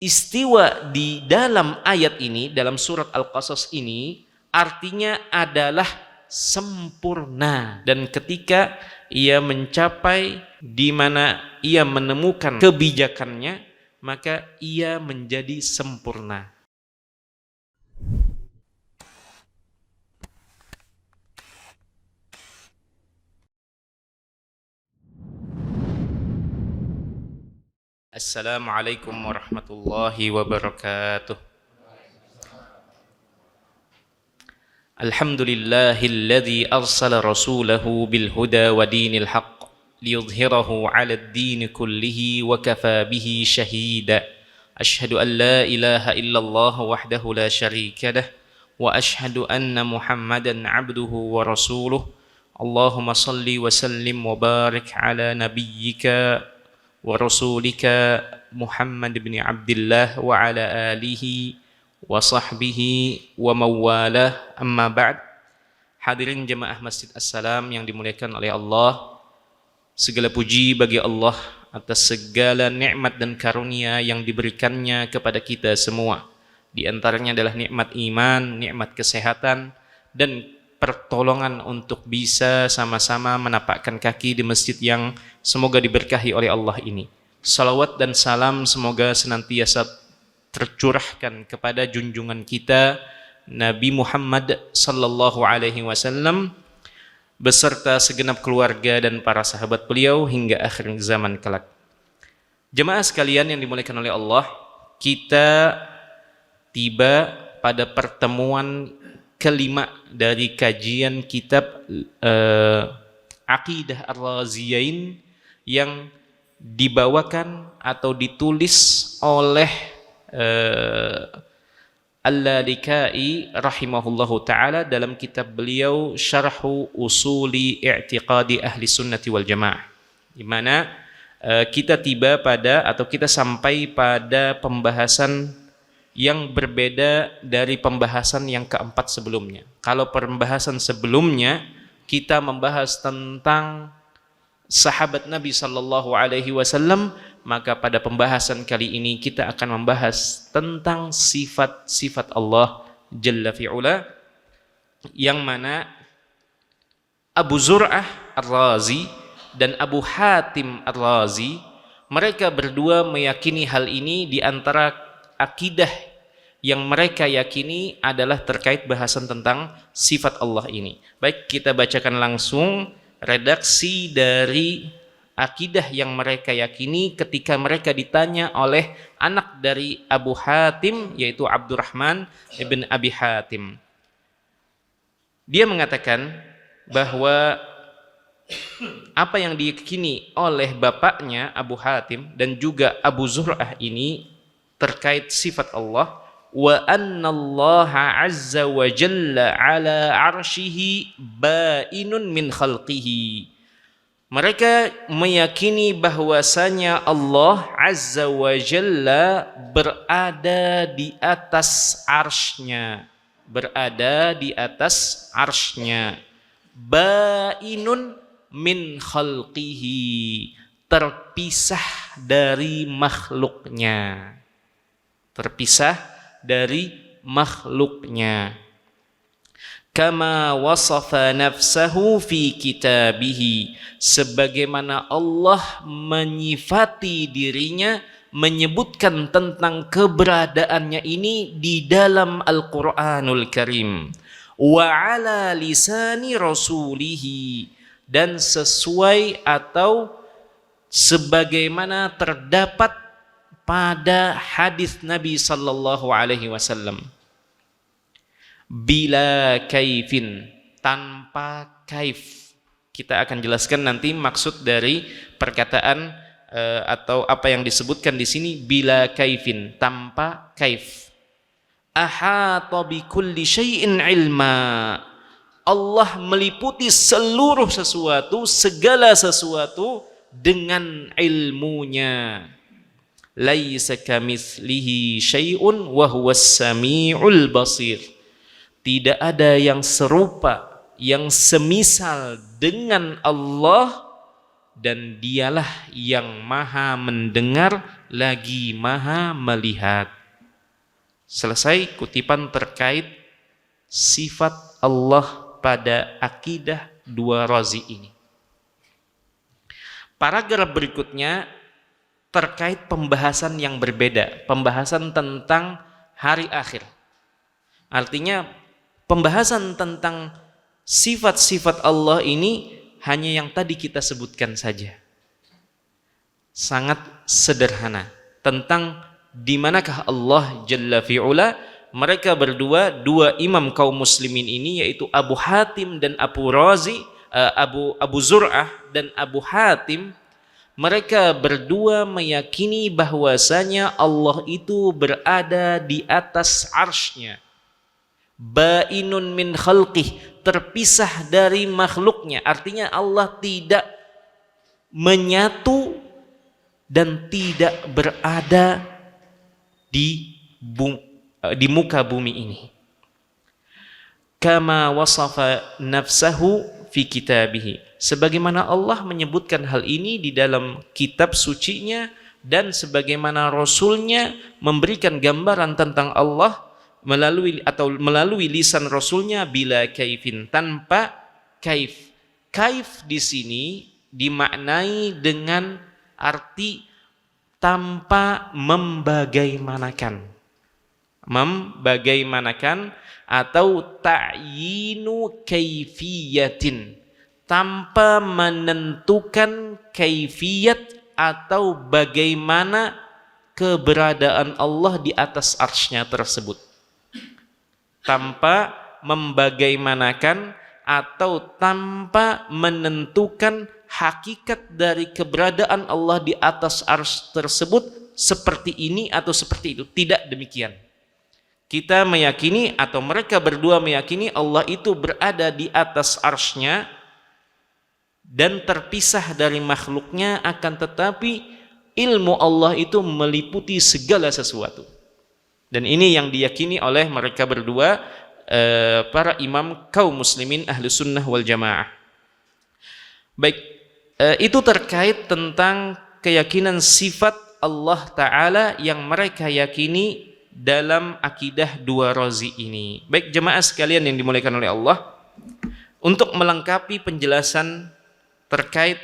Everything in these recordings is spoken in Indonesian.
istiwa di dalam ayat ini, dalam surat Al-Qasas ini, artinya adalah sempurna. Dan ketika ia mencapai di mana ia menemukan kebijakannya, maka ia menjadi sempurna. Assalamualaikum warahmatullahi wabarakatuh. Alhamdulillahilladzi arsala rasulahu bil huda wa dinil haqq liyudhhirahu 'alad din kullihi wa kafa bihi shahida. Asyhadu an la ilaha illallah wahdahu la syarika lah wa asyhadu anna Muhammadan 'abduhu wa rasuluh. Allahumma shalli wa sallim wa barik 'ala nabiyyika wa rasulika Muhammad bin Abdullah wa ala alihi wa sahbihi wa mawalah, amma ba'd. Hadirin jemaah Masjid As-Salam yang dimuliakan oleh Allah, segala puji bagi Allah atas segala nikmat dan karunia yang diberikannya kepada kita semua. Di antaranya adalah nikmat iman, nikmat kesehatan, dan pertolongan untuk bisa sama-sama menapakkan kaki di masjid yang semoga diberkahi oleh Allah ini. Salawat dan salam semoga senantiasa tercurahkan kepada junjungan kita Nabi Muhammad sallallahu alaihi wasallam beserta segenap keluarga dan para sahabat beliau hingga akhir zaman kelak. Jemaah sekalian yang dimuliakan oleh Allah, kita tiba pada pertemuan kelima dari kajian kitab Aqidah Ar-Raziyain yang dibawakan atau ditulis oleh Al-Lalikai rahimahullahu ta'ala dalam kitab beliau Syarhu Usuli I'tiqadi Ahli Sunnati wal Jamaah, di mana kita tiba pada atau kita sampai pada pembahasan yang berbeda dari pembahasan yang keempat sebelumnya. Kalau pembahasan sebelumnya kita membahas tentang sahabat Nabi sallallahu alaihi wasallam, maka pada pembahasan kali ini kita akan membahas tentang sifat-sifat Allah Jalla fi'ula, yang mana Abu Zur'ah Ar-Razi dan Abu Hatim Ar-Razi, mereka berdua meyakini hal ini. Di antara akidah yang mereka yakini adalah terkait bahasan tentang sifat Allah ini. Baik, kita bacakan langsung redaksi dari akidah yang mereka yakini ketika mereka ditanya oleh anak dari Abu Hatim, yaitu Abdurrahman ibn Abi Hatim. Dia mengatakan bahwa apa yang diyakini oleh bapaknya Abu Hatim dan juga Abu Zur'ah ini terkait sifat Allah, wa annallaha azza wa jalla ala arshihi bainun min khalqihi. Mereka meyakini bahwasanya Allah azza wa jalla berada di atas arsy-Nya, berada di atas arsy-Nya. Bainun min khalqihi, terpisah dari makhluknya, terpisah dari makhluknya. Kama wasafa nafsahu fi kitabihi, sebagaimana Allah menyifati dirinya, menyebutkan tentang keberadaannya ini di dalam Al-Qur'anul Karim. Wa ala lisani rasulihi, dan sesuai atau sebagaimana terdapat pada hadis Nabi sallallahu alaihi wasallam. Bila kaifin, tanpa kaif. Kita akan jelaskan nanti maksud dari perkataan atau apa yang disebutkan di sini bila kaifin, tanpa kaif. Ahata bi kulli syai'in ilma. Allah meliputi seluruh sesuatu, segala sesuatu dengan ilmunya. Laisa kamitslihi syai'un wa huwas samiul basir. Tidak ada yang serupa, yang semisal dengan Allah, dan dialah yang maha mendengar lagi maha melihat. Selesai kutipan terkait sifat Allah pada akidah dua razi ini. Paragraf berikutnya terkait pembahasan yang berbeda, pembahasan tentang hari akhir. Artinya pembahasan tentang sifat-sifat Allah ini hanya yang tadi kita sebutkan saja. Sangat sederhana tentang di manakah Allah Jalla fi'ula. Mereka berdua, dua imam kaum muslimin ini, yaitu Abu Hatim dan Abu Razi, Abu Zur'ah dan Abu Hatim, mereka berdua meyakini bahwasanya Allah itu berada di atas arsy-Nya, bainun min khalqih, terpisah dari makhluknya. Artinya Allah tidak menyatu dan tidak berada di muka bumi ini. Kama wasafa nafsahu fi kitabihi, sebagaimana Allah menyebutkan hal ini di dalam kitab sucinya, dan sebagaimana Rasulnya memberikan gambaran tentang Allah melalui lisan Rasulnya, bila kaifin, tanpa kaif. Kaif di sini dimaknai dengan arti tanpa membagaimanakan atau ta'yinu kaifiyatin, tanpa menentukan kaifiyat atau bagaimana keberadaan Allah di atas arsy-Nya tersebut, tanpa membagaimanakan atau tanpa menentukan hakikat dari keberadaan Allah di atas arsy tersebut seperti ini atau seperti itu. Tidak demikian. Kita meyakini, atau mereka berdua meyakini, Allah itu berada di atas arsy-Nya dan terpisah dari makhluknya, akan tetapi ilmu Allah itu meliputi segala sesuatu. Dan ini yang diyakini oleh mereka berdua, para imam kaum muslimin ahlu sunnah wal jamaah. Baik, itu terkait tentang keyakinan sifat Allah Ta'ala yang mereka yakini dalam akidah dua razi ini. Baik jemaah sekalian yang dimuliakan oleh Allah, untuk melengkapi penjelasan terkait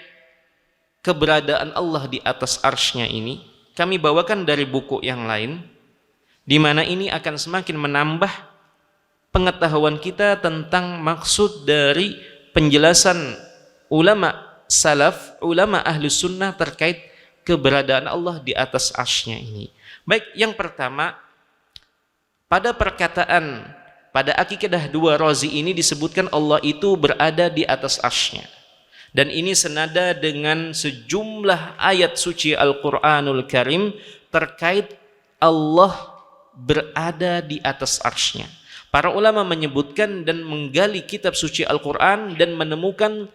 keberadaan Allah di atas arsy-Nya ini, kami bawakan dari buku yang lain, di mana ini akan semakin menambah pengetahuan kita tentang maksud dari penjelasan ulama salaf, ulama ahlu sunnah terkait keberadaan Allah di atas arsy-Nya ini. Baik, yang pertama, pada perkataan pada akidah dua razi ini disebutkan Allah itu berada di atas arsy-Nya, dan ini senada dengan sejumlah ayat suci Al-Quranul Karim terkait Allah berada di atas arsy-Nya. Para ulama menyebutkan dan menggali kitab suci Al-Quran dan menemukan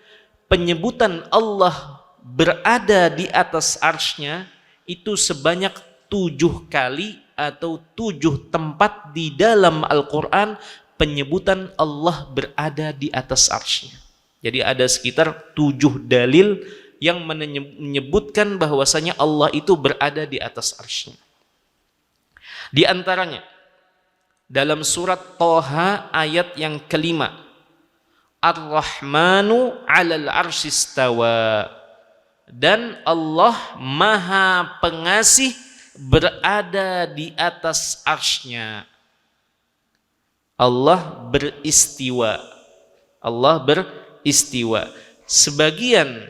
penyebutan Allah berada di atas arsy-Nya itu sebanyak 7 kali atau 7 tempat di dalam Al-Quran penyebutan Allah berada di atas arsy-Nya. Jadi ada sekitar 7 dalil yang menyebutkan bahwasanya Allah itu berada di atas arsy-Nya. Di antaranya dalam surat Thaha ayat yang kelima, Ar-Rahmanu 'alal 'arsy istawa, dan Allah Maha Pengasih berada di atas arsy-Nya. Allah beristiwa. Allah beristiwa. Sebagian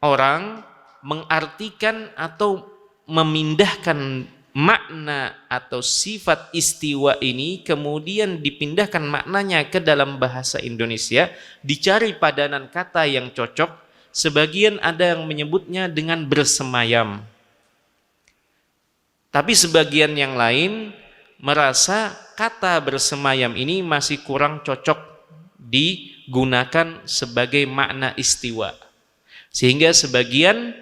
orang mengartikan atau memindahkan makna atau sifat istiwa ini, kemudian dipindahkan maknanya ke dalam bahasa Indonesia, dicari padanan kata yang cocok. Sebagian ada yang menyebutnya dengan bersemayam, tapi sebagian yang lain merasa kata bersemayam ini masih kurang cocok digunakan sebagai makna istiwa, sehingga sebagian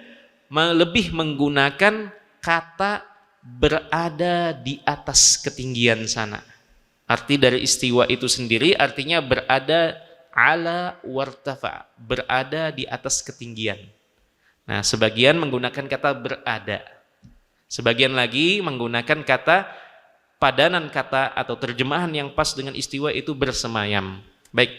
lebih menggunakan kata berada di atas ketinggian sana. Arti dari istiwa itu sendiri artinya berada ala wartafa, berada di atas ketinggian. Nah, sebagian menggunakan kata berada. Sebagian lagi menggunakan kata padanan kata atau terjemahan yang pas dengan istiwa itu bersemayam. Baik,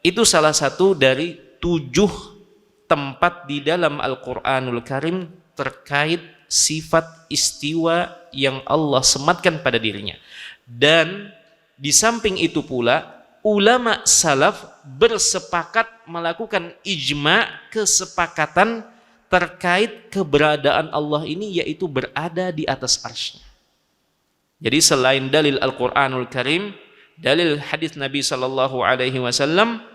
itu salah satu dari 7 tempat di dalam Al-Quranul Karim terkait sifat istiwa yang Allah sematkan pada dirinya. Dan di samping itu pula, ulama salaf bersepakat melakukan ijma, kesepakatan terkait keberadaan Allah ini, yaitu berada di atas arsy-Nya. Jadi selain dalil Al-Quranul Karim, dalil hadis Nabi Sallallahu Alaihi Wasallam,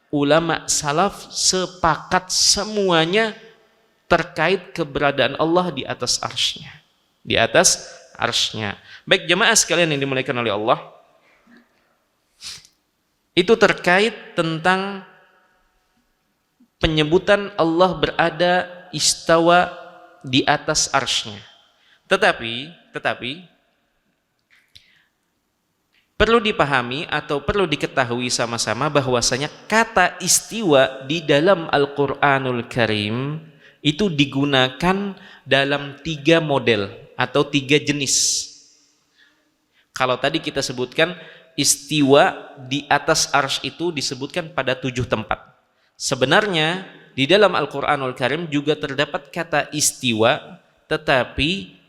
ulama salaf sepakat semuanya terkait keberadaan Allah di atas arsy-Nya. Di atas arsy-Nya. Baik jemaah sekalian yang dimuliakan oleh Allah, itu terkait tentang penyebutan Allah berada istawa di atas arsy-Nya. Tetapi perlu dipahami atau perlu diketahui sama-sama bahwasanya kata istiwa di dalam Al-Quranul Karim itu digunakan dalam 3 model atau 3 jenis. Kalau tadi kita sebutkan istiwa di atas arsy itu disebutkan pada 7 tempat. Sebenarnya di dalam Al-Quranul Karim juga terdapat kata istiwa, tetapi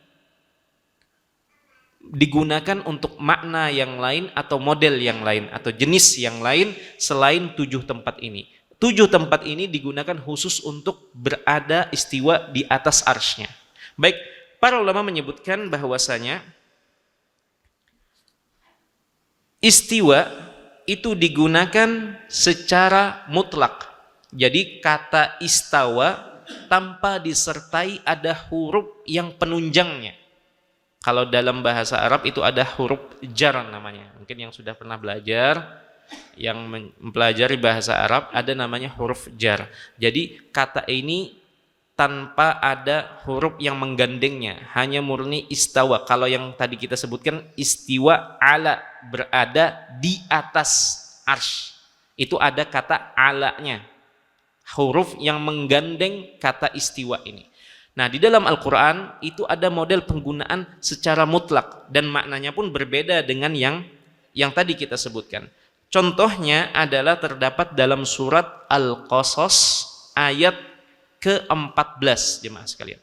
digunakan untuk makna yang lain atau model yang lain atau jenis yang lain selain 7 tempat ini. 7 tempat ini digunakan khusus untuk berada istiwa di atas arsy-Nya. Baik, para ulama menyebutkan bahwasanya istiwa itu digunakan secara mutlak. Jadi kata istawa tanpa disertai ada huruf yang penunjangnya. Kalau dalam bahasa Arab itu ada huruf jar namanya. Mungkin yang sudah pernah belajar, yang mempelajari bahasa Arab, ada namanya huruf jar. Jadi kata ini tanpa ada huruf yang menggandengnya, hanya murni istawa. Kalau yang tadi kita sebutkan istiwa ala, berada di atas arsy, itu ada kata alanya, huruf yang menggandeng kata istiwa ini. Nah, di dalam Al-Quran itu ada model penggunaan secara mutlak dan maknanya pun berbeda dengan yang tadi kita sebutkan. Contohnya adalah terdapat dalam surat Al-Qasas ayat ke-14 jemaah sekalian.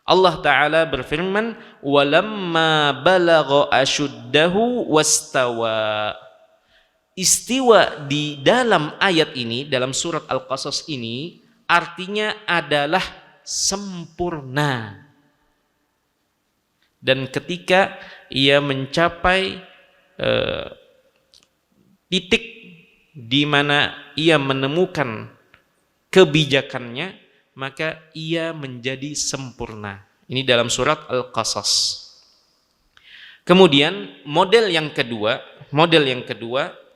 Allah Ta'ala berfirman, "Walamma balagha asyuddahu wastawa." Istiwa di dalam ayat ini, dalam surat Al-Qasas ini, artinya adalah sempurna. Dan ketika ia mencapai titik di mana ia menemukan kebijakannya, maka ia menjadi sempurna. Ini dalam surat Al-Qasas. Kemudian model yang kedua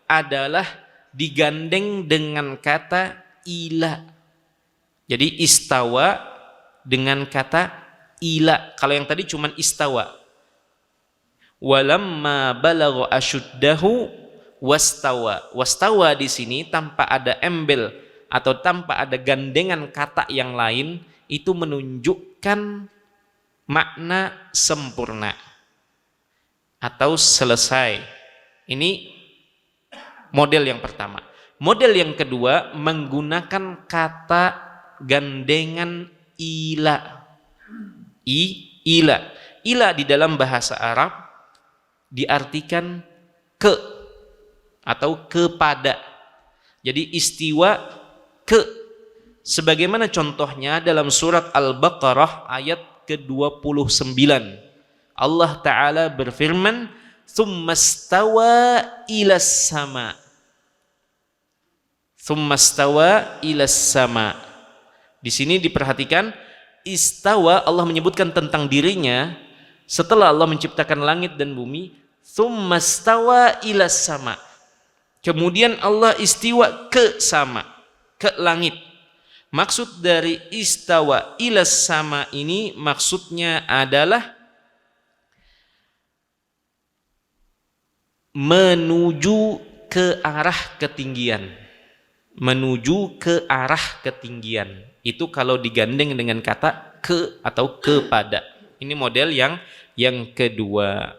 adalah digandeng dengan kata ila. Jadi istawa dengan kata ila. Kalau yang tadi cuma istawa. Walamma balagha asyuddahu wastawa. Wastawa di sini tanpa ada embel atau tanpa ada gandengan kata yang lain, itu menunjukkan makna sempurna atau selesai. Ini model yang pertama. Model yang kedua menggunakan kata gandengan ila. Ila. Ila di dalam bahasa Arab diartikan ke atau kepada. Jadi istiwa ke. Sebagaimana contohnya dalam surat Al-Baqarah ayat ke-29. Allah Ta'ala berfirman, "Tsummastawa ilas sama." Tsummastawa ilas sama. Di sini diperhatikan istawa, Allah menyebutkan tentang dirinya setelah Allah menciptakan langit dan bumi, tsummastawa ilas sama. Kemudian Allah istiwa ke sama, ke langit. Maksud dari istawa ilas sama ini maksudnya adalah menuju ke arah ketinggian. menuju ke arah ketinggian. Itu kalau digandeng dengan kata ke atau kepada. Ini model yang kedua.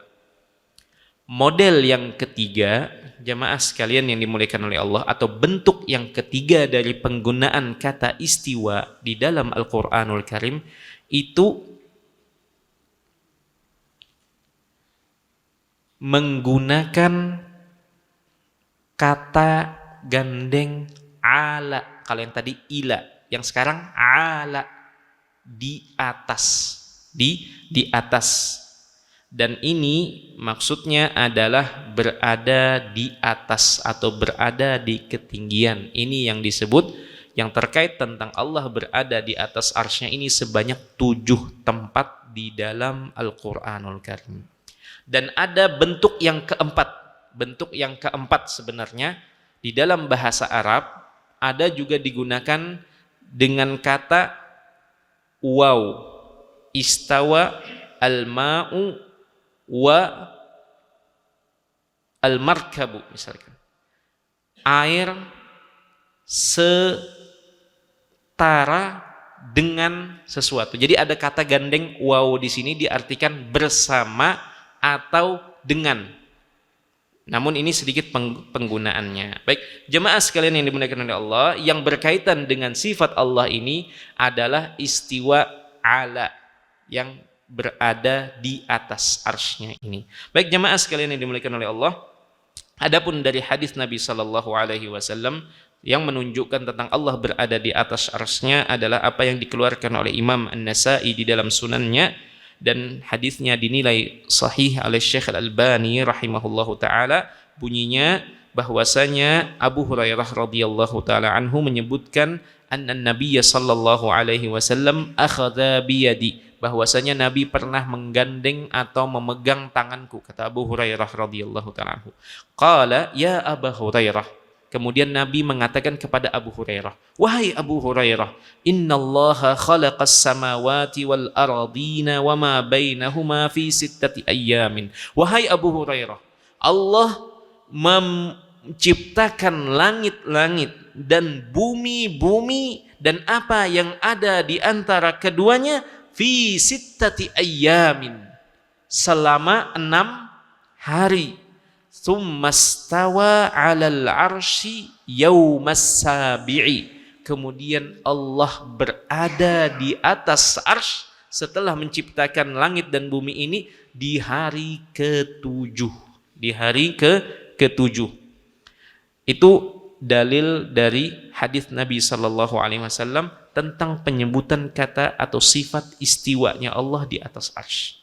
Model yang ketiga, jamaah sekalian yang dimuliakan oleh Allah, atau bentuk yang ketiga dari penggunaan kata istiwa di dalam Al-Qur'anul Karim, itu menggunakan kata gandeng ala. Kalau yang tadi ila, yang sekarang ala, di atas, di atas. Dan ini maksudnya adalah berada di atas atau berada di ketinggian. Ini yang disebut, yang terkait tentang Allah berada di atas arsy-Nya ini sebanyak 7 tempat di dalam Al-Qur'anul Karim. Dan ada bentuk yang keempat. Bentuk yang keempat sebenarnya di dalam bahasa Arab ada juga digunakan dengan kata waw. Istawa al-ma'u wa al-markabu, misalkan. Air setara dengan sesuatu. Jadi ada kata gandeng waw di sini diartikan bersama atau dengan. Namun ini sedikit penggunaannya. Baik, jemaah sekalian yang dimuliakan oleh Allah, yang berkaitan dengan sifat Allah ini adalah istiwa ala, yang berada di atas arsy-Nya ini. Baik jemaah sekalian yang dimuliakan oleh Allah, adapun dari hadis Nabi sallallahu alaihi wasallam yang menunjukkan tentang Allah berada di atas arsy-Nya adalah apa yang dikeluarkan oleh Imam An-Nasa'i di dalam sunannya, dan hadisnya dinilai sahih oleh Syekh Al-Albani rahimahullahu taala. Bunyinya bahwasanya Abu Hurairah radhiyallahu taala anhu menyebutkan anna Nabiy sallallahu alaihi wasallam akhadha biyadi, bahwasanya Nabi pernah menggandeng atau memegang tanganku, kata Abu Hurairah radhiyallahu taala anhu. Qala ya Abu Hurairah, kemudian Nabi mengatakan kepada Abu Hurairah, wahai Abu Hurairah, innallaha khalaqas samawati wal ardina wama bainahuma fi 6 ayyamin. Wahai Abu Hurairah, Allah menciptakan langit-langit dan bumi-bumi dan apa yang ada di antara keduanya fi 6 ayyamin, selama 6 hari. Tsummastawa 'alal 'arsy yaumas sabi'i, kemudian Allah berada di atas arsy setelah menciptakan langit dan bumi ini di hari ke-7. Di hari ke-7. Itu dalil dari hadis Nabi sallallahu alaihi wasallam tentang penyebutan kata atau sifat istiwanya Allah di atas arsy.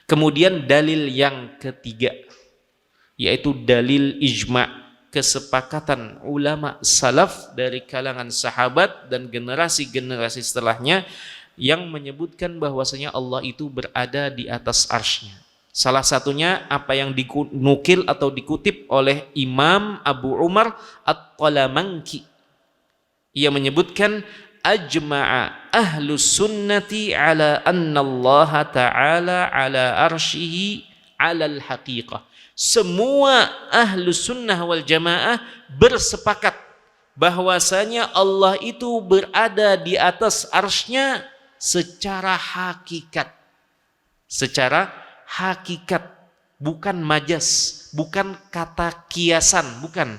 Kemudian dalil yang ketiga, yaitu dalil ijma', kesepakatan ulama salaf dari kalangan sahabat dan generasi-generasi setelahnya yang menyebutkan bahwasanya Allah itu berada di atas arsy-Nya. Salah satunya apa yang dinukil atau dikutip oleh Imam Abu Umar At-Talamanki. Ia menyebutkan ajma'a ahlus sunnati ala anna Allah ta'ala ala arsyihi ala al-haqiqah. Semua ahlus sunnah wal jamaah bersepakat bahwasanya Allah itu berada di atas arsy-Nya secara hakikat. Secara hakikat, bukan majas, bukan kata kiasan, bukan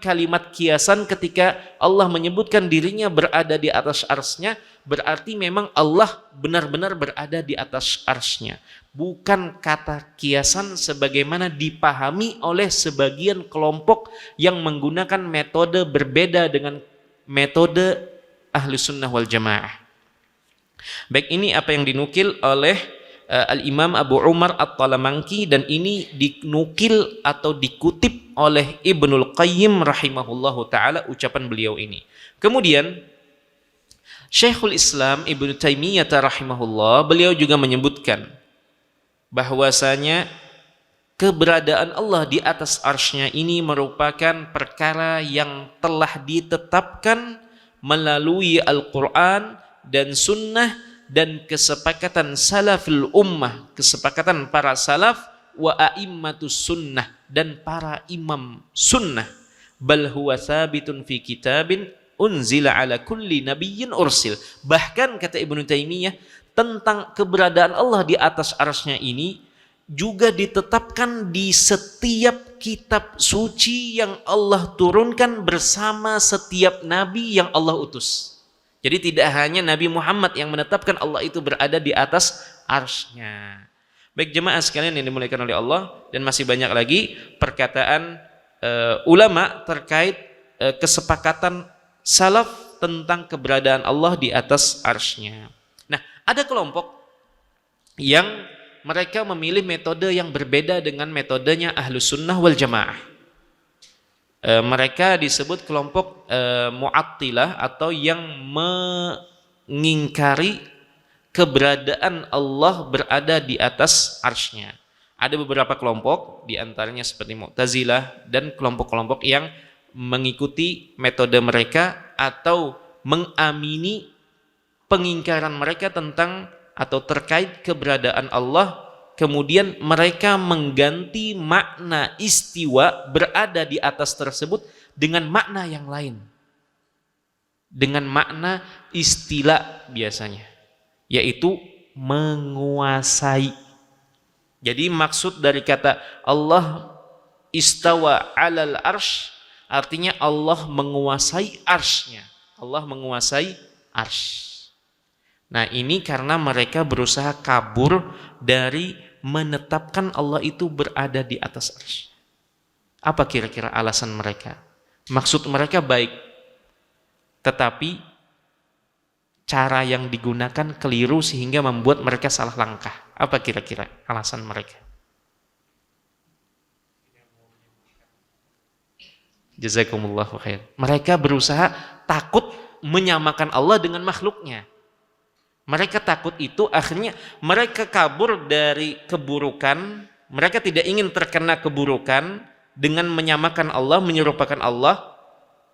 kalimat kiasan. Ketika Allah menyebutkan dirinya berada di atas arsy-Nya, berarti memang Allah benar-benar berada di atas arsy-Nya, bukan kata kiasan sebagaimana dipahami oleh sebagian kelompok yang menggunakan metode berbeda dengan metode Ahlus Sunnah wal Jamaah. Baik, ini apa yang dinukil oleh Al-Imam Abu Umar At-Talamanki, dan ini dinukil atau dikutip oleh Ibnul Qayyim rahimahullahu ta'ala, ucapan beliau ini. Kemudian Syekhul Islam Ibnu Taimiyah rahimahullah, beliau juga menyebutkan bahwasanya keberadaan Allah di atas arsy-Nya ini merupakan perkara yang telah ditetapkan melalui Al-Quran dan Sunnah dan kesepakatan salaful ummah, kesepakatan para salaf wa a'immatus sunnah, dan para imam sunnah, bal huwa tsabitun fi kitabin unzila ala kulli nabiyyin ursil. Bahkan kata Ibnu Taimiyah, tentang keberadaan Allah di atas arsy-Nya ini juga ditetapkan di setiap kitab suci yang Allah turunkan bersama setiap nabi yang Allah utus. Jadi tidak hanya Nabi Muhammad yang menetapkan Allah itu berada di atas arsy-Nya. Baik jemaah sekalian yang dimuliakan oleh Allah, dan masih banyak lagi perkataan ulama terkait kesepakatan salaf tentang keberadaan Allah di atas arsy-Nya. Nah, ada kelompok yang mereka memilih metode yang berbeda dengan metodenya Ahlus Sunnah wal Jamaah. Mereka disebut kelompok Mu'attilah, atau yang mengingkari keberadaan Allah berada di atas arsy-Nya. Ada beberapa kelompok, diantaranya seperti Mu'tazilah dan kelompok-kelompok yang mengikuti metode mereka atau mengamini pengingkaran mereka tentang atau terkait keberadaan Allah, kemudian mereka mengganti makna istiwa berada di atas tersebut dengan makna yang lain, dengan makna istila biasanya, yaitu menguasai. Jadi maksud dari kata Allah istawa alal arsh, artinya Allah menguasai arsy-Nya, Allah menguasai arsy. Nah, ini karena mereka berusaha kabur dari menetapkan Allah itu berada di atas arsy. Apa kira-kira alasan mereka? Maksud mereka baik, tetapi cara yang digunakan keliru sehingga membuat mereka salah langkah. Apa kira-kira alasan mereka? Jazakumullahu khair. Mereka berusaha takut menyamakan Allah dengan makhluknya. Mereka takut itu, akhirnya mereka kabur dari keburukan. Mereka tidak ingin terkena keburukan dengan menyamakan Allah, menyerupakan Allah.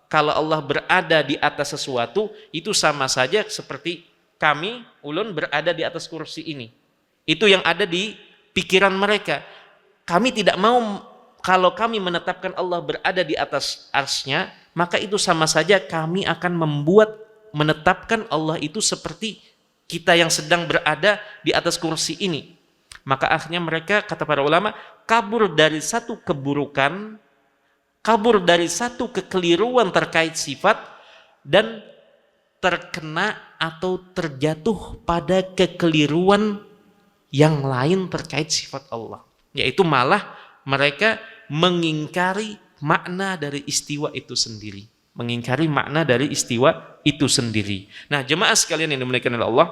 Kalau Allah berada di atas sesuatu, itu sama saja seperti kami, ulun, berada di atas kursi ini. Itu yang ada di pikiran mereka. Kami tidak mau, kalau kami menetapkan Allah berada di atas arsy-Nya, maka itu sama saja kami akan menetapkan Allah itu seperti kita yang sedang berada di atas kursi ini. Maka akhirnya mereka, kata para ulama, kabur dari satu keburukan, kabur dari satu kekeliruan terkait sifat, dan terkena atau terjatuh pada kekeliruan yang lain terkait sifat Allah. Yaitu malah mereka mengingkari makna dari istiwa itu sendiri. Mengingkari makna dari istiwa itu sendiri. Nah, jemaah sekalian yang dimuliakan oleh Allah,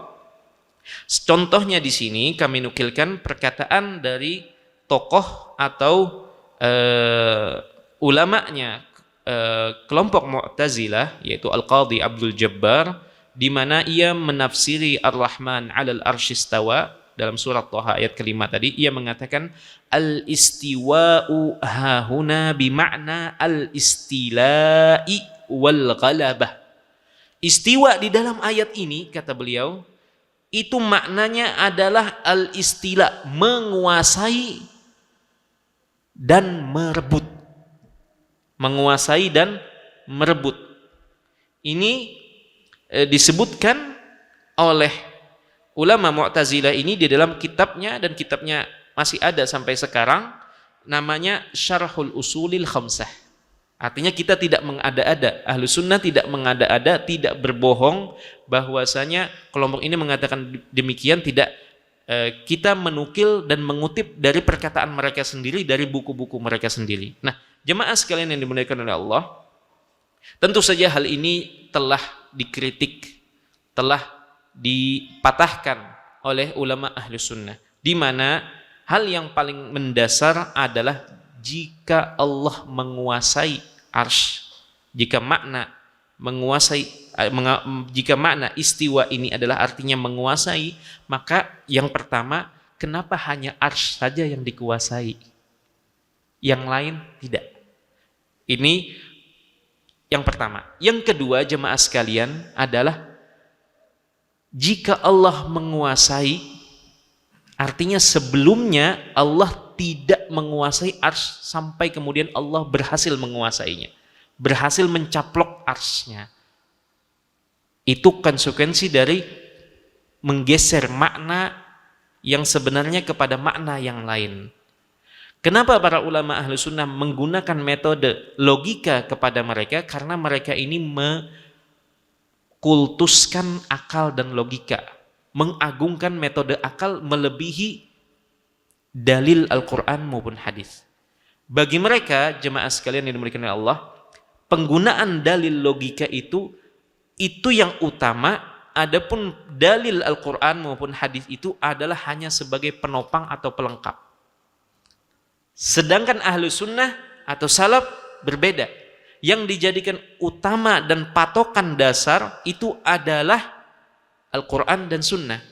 contohnya di sini kami nukilkan perkataan dari tokoh atau ulamanya kelompok Mu'tazilah, yaitu Al-Qadhi Abdul Jabbar, di mana ia menafsiri Ar-Rahman 'alal arsy istawa dalam surat Thaha ayat kelima tadi. Ia mengatakan al-istiwa'u hahuna bima'na al-istila'i wal ghalabah. Istiwa di dalam ayat ini, kata beliau, itu maknanya adalah al-istila, menguasai dan merebut. Menguasai dan merebut. Ini disebutkan oleh ulama Mu'tazilah ini di dalam kitabnya, dan kitabnya masih ada sampai sekarang, namanya Syarhul Usulil Khamsah. Artinya kita tidak mengada-ada, Ahlus Sunnah tidak mengada-ada, tidak berbohong bahwasanya kelompok ini mengatakan demikian, tidak. Kita menukil dan mengutip dari perkataan mereka sendiri, dari buku-buku mereka sendiri. Nah, jemaah sekalian yang dimuliakan oleh Allah, tentu saja hal ini telah dikritik, telah dipatahkan oleh ulama Ahlus Sunnah, di mana hal yang paling mendasar adalah jika Allah menguasai arsy, jika makna menguasai, jika makna istiwa ini adalah artinya menguasai, maka yang pertama, kenapa hanya arsy saja yang dikuasai, yang lain tidak? Ini yang pertama. Yang kedua, jemaah sekalian, adalah jika Allah menguasai, artinya sebelumnya Allah tidak menguasai arsy sampai kemudian Allah berhasil menguasainya. berhasil mencaplok arsy-Nya. Itu konsekuensi dari menggeser makna yang sebenarnya kepada makna yang lain. Kenapa para ulama ahlu sunnah menggunakan metode logika kepada mereka? Karena mereka ini mengkultuskan akal dan logika, mengagungkan metode akal melebihi dalil Al-Quran maupun hadis. Bagi mereka, jemaah sekalian yang dimuliakan oleh Allah, penggunaan dalil logika itu yang utama, adapun dalil Al-Quran maupun hadis itu adalah hanya sebagai penopang atau pelengkap. Sedangkan ahlu sunnah atau salaf berbeda. Yang dijadikan utama dan patokan dasar itu adalah Al-Quran dan sunnah.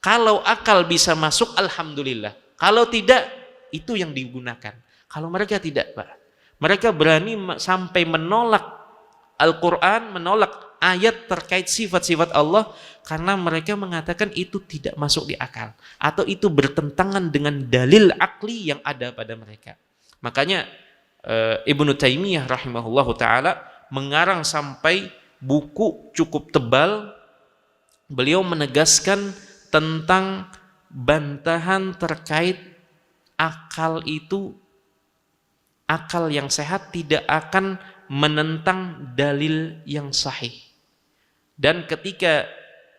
Kalau akal bisa masuk, alhamdulillah. Kalau tidak, itu yang digunakan. Kalau mereka tidak, Pak. Mereka berani sampai menolak Al-Quran, menolak ayat terkait sifat-sifat Allah, karena mereka mengatakan itu tidak masuk di akal, atau itu bertentangan dengan dalil akli yang ada pada mereka. Makanya Ibnu Taimiyah rahimahullahu ta'ala mengarang sampai buku cukup tebal. Beliau menegaskan tentang bantahan terkait akal itu, akal yang sehat tidak akan menentang dalil yang sahih. Dan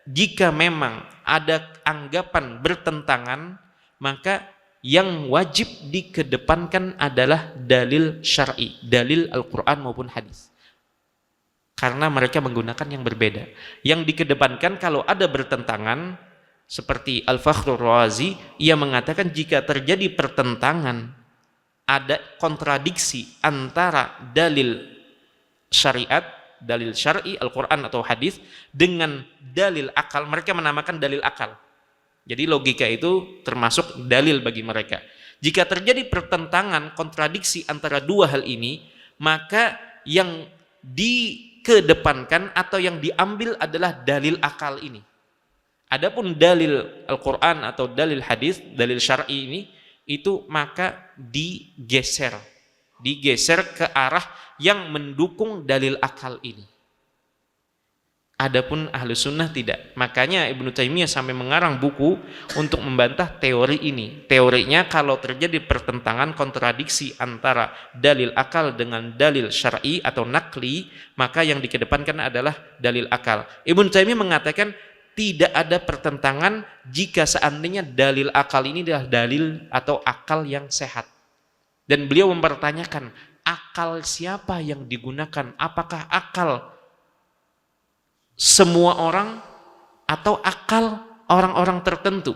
jika memang ada anggapan bertentangan, maka yang wajib dikedepankan adalah dalil syar'i, dalil Al-Quran maupun hadis. Karena mereka menggunakan yang berbeda. Yang dikedepankan kalau ada bertentangan, seperti Al-Fakhrur Razi, ia mengatakan jika terjadi pertentangan, ada kontradiksi antara dalil syariat, dalil syar'i, Al-Quran atau hadis, dengan dalil akal. Mereka menamakan dalil akal. Jadi logika itu termasuk dalil bagi mereka. Jika terjadi pertentangan, kontradiksi antara dua hal ini, maka yang dikedepankan atau yang diambil adalah dalil akal ini. Adapun dalil Al-Quran atau dalil hadis, dalil syar'i ini, itu maka digeser ke arah yang mendukung dalil akal ini. Adapun ahlu sunnah tidak. Makanya Ibnu Taimiyah sampai mengarang buku untuk membantah teori ini. Teorinya kalau terjadi pertentangan, kontradiksi antara dalil akal dengan dalil syar'i atau nakli, maka yang dikedepankan adalah dalil akal. Ibnu Taimiyah mengatakan tidak ada pertentangan jika seandainya dalil akal ini adalah dalil atau akal yang sehat. Dan beliau mempertanyakan, akal siapa yang digunakan? Apakah akal semua orang atau akal orang-orang tertentu?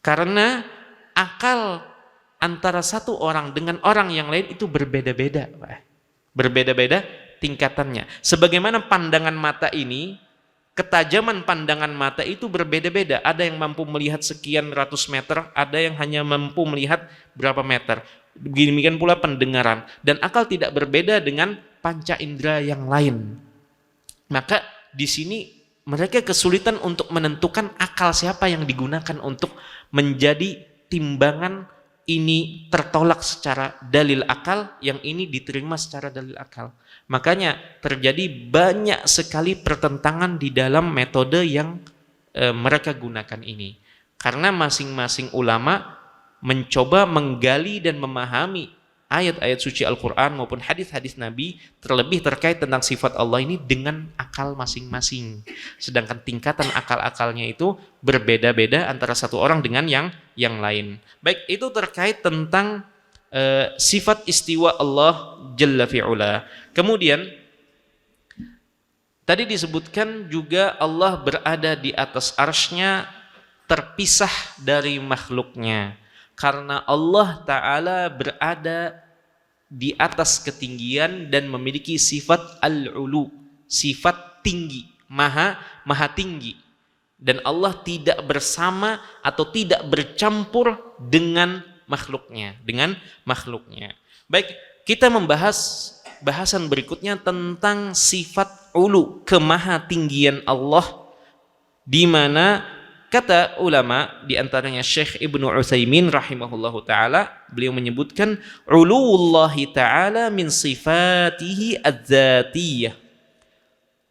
Karena akal antara satu orang dengan orang yang lain itu berbeda-beda, Pak. Berbeda-beda tingkatannya. Sebagaimana pandangan mata ini, ketajaman pandangan mata itu berbeda-beda. Ada yang mampu melihat sekian ratus meter, ada yang hanya mampu melihat berapa meter. Demikian pula pendengaran. Dan akal tidak berbeda dengan panca indera yang lain. Maka di sini mereka kesulitan untuk menentukan akal siapa yang digunakan untuk menjadi timbangan. Ini tertolak secara dalil akal, yang ini diterima secara dalil akal. Makanya terjadi banyak sekali pertentangan di dalam metode yang mereka gunakan ini. Karena masing-masing ulama mencoba menggali dan memahami ayat-ayat suci Al-Quran maupun hadis-hadis Nabi, terlebih terkait tentang sifat Allah ini dengan akal masing-masing. Sedangkan tingkatan akal-akalnya itu berbeda-beda antara satu orang dengan yang lain. Baik, itu terkait tentang sifat istiwa Allah Jalla fi'ula. Kemudian tadi disebutkan juga Allah berada di atas arsy-Nya, terpisah dari makhluknya. Karena Allah Ta'ala berada di atas ketinggian dan memiliki sifat al-ulu, sifat tinggi, maha tinggi. Dan Allah tidak bersama atau tidak bercampur dengan makhluknya. Baik, kita membahas bahasan berikutnya tentang sifat ulu, kemahatinggian Allah, di mana kata ulama di antaranya Syekh Ibnu Utsaimin rahimahullahu taala, beliau menyebutkan uluwullahi taala min sifatihi adz-dzatiyah.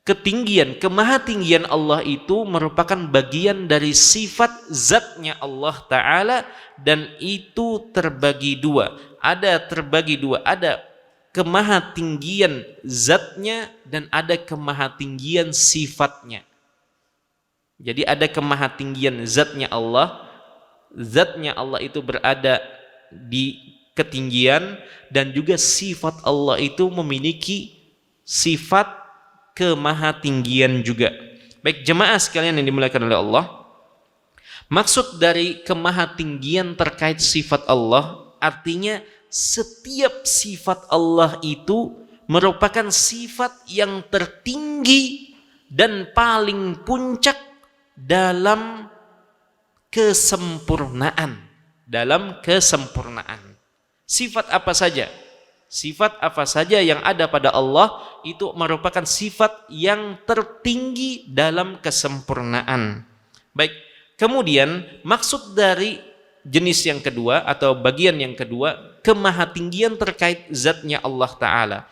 Ketinggian, kemahatinggian Allah itu merupakan bagian dari sifat zatnya Allah Ta'ala, dan itu terbagi dua. Ada kemahatinggian zatnya dan ada kemahatinggian sifatnya. Jadi ada kemahatinggian zatnya Allah itu berada di ketinggian, dan juga sifat Allah itu memiliki sifat kemahatinggian juga. Baik jemaah sekalian yang dimuliakan oleh Allah, maksud dari kemahatinggian terkait sifat Allah artinya setiap sifat Allah itu merupakan sifat yang tertinggi dan paling puncak dalam kesempurnaan. Sifat apa saja? Sifat apa saja yang ada pada Allah itu merupakan sifat yang tertinggi dalam kesempurnaan. Baik, kemudian maksud dari jenis yang kedua atau bagian yang kedua, kemahatinggian terkait zatnya Allah Ta'ala.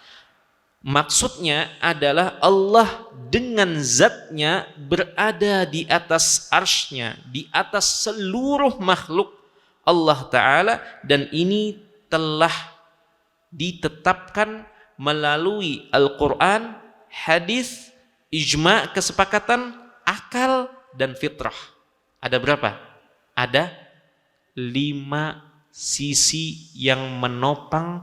Maksudnya adalah Allah dengan zatnya berada di atas arsy-Nya, di atas seluruh makhluk Allah Ta'ala, dan ini telah ditetapkan melalui Al-Quran, hadis, ijma, kesepakatan, akal, dan fitrah. Ada berapa? Ada 5 sisi yang menopang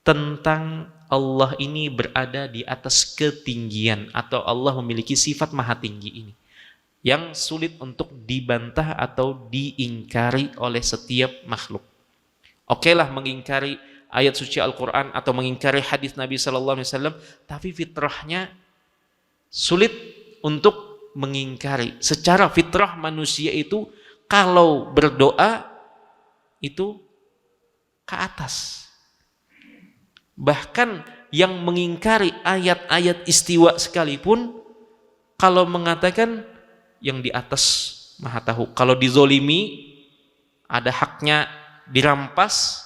tentang Allah ini berada di atas ketinggian, atau Allah memiliki sifat maha tinggi ini yang sulit untuk dibantah atau diingkari oleh setiap makhluk. Okelah mengingkari ayat suci Al-Quran atau mengingkari hadis Nabi SAW, tapi fitrahnya sulit untuk mengingkari. Secara fitrah manusia itu kalau berdoa itu ke atas. Bahkan yang mengingkari ayat-ayat istiwa sekalipun, kalau mengatakan yang di atas maha tahu, kalau dizolimi ada haknya dirampas